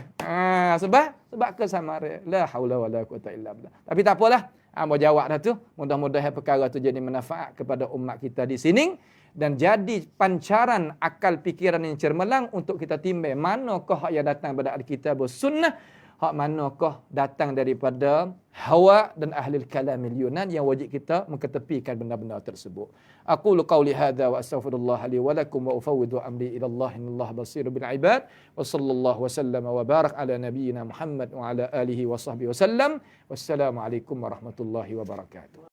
Sebab kesamaran. La haula wala quwata illa billah. Tapi tak apalah. Mau jawab dah tu. Mudah-mudahan perkara tu jadi manfaat kepada umat kita di sini dan jadi pancaran akal fikiran yang cermelang untuk kita timbang manakah yang datang daripada Alkitab dan Sunnah hak manakah datang daripada hawa dan ahli kalamil Yunan yang wajib kita mengetepikan benda-benda tersebut. Aqulu qawli hadza wa astaghfirullah li wa lakum wa ufawwidu amri ila Allah innallaha basirun bil ibad wa sallallahu wa sallama wa barak ala nabiyyina Muhammad wa ala alihi wa sahbihi wa sallam. Wassalamu alaikum warahmatullahi wabarakatuh.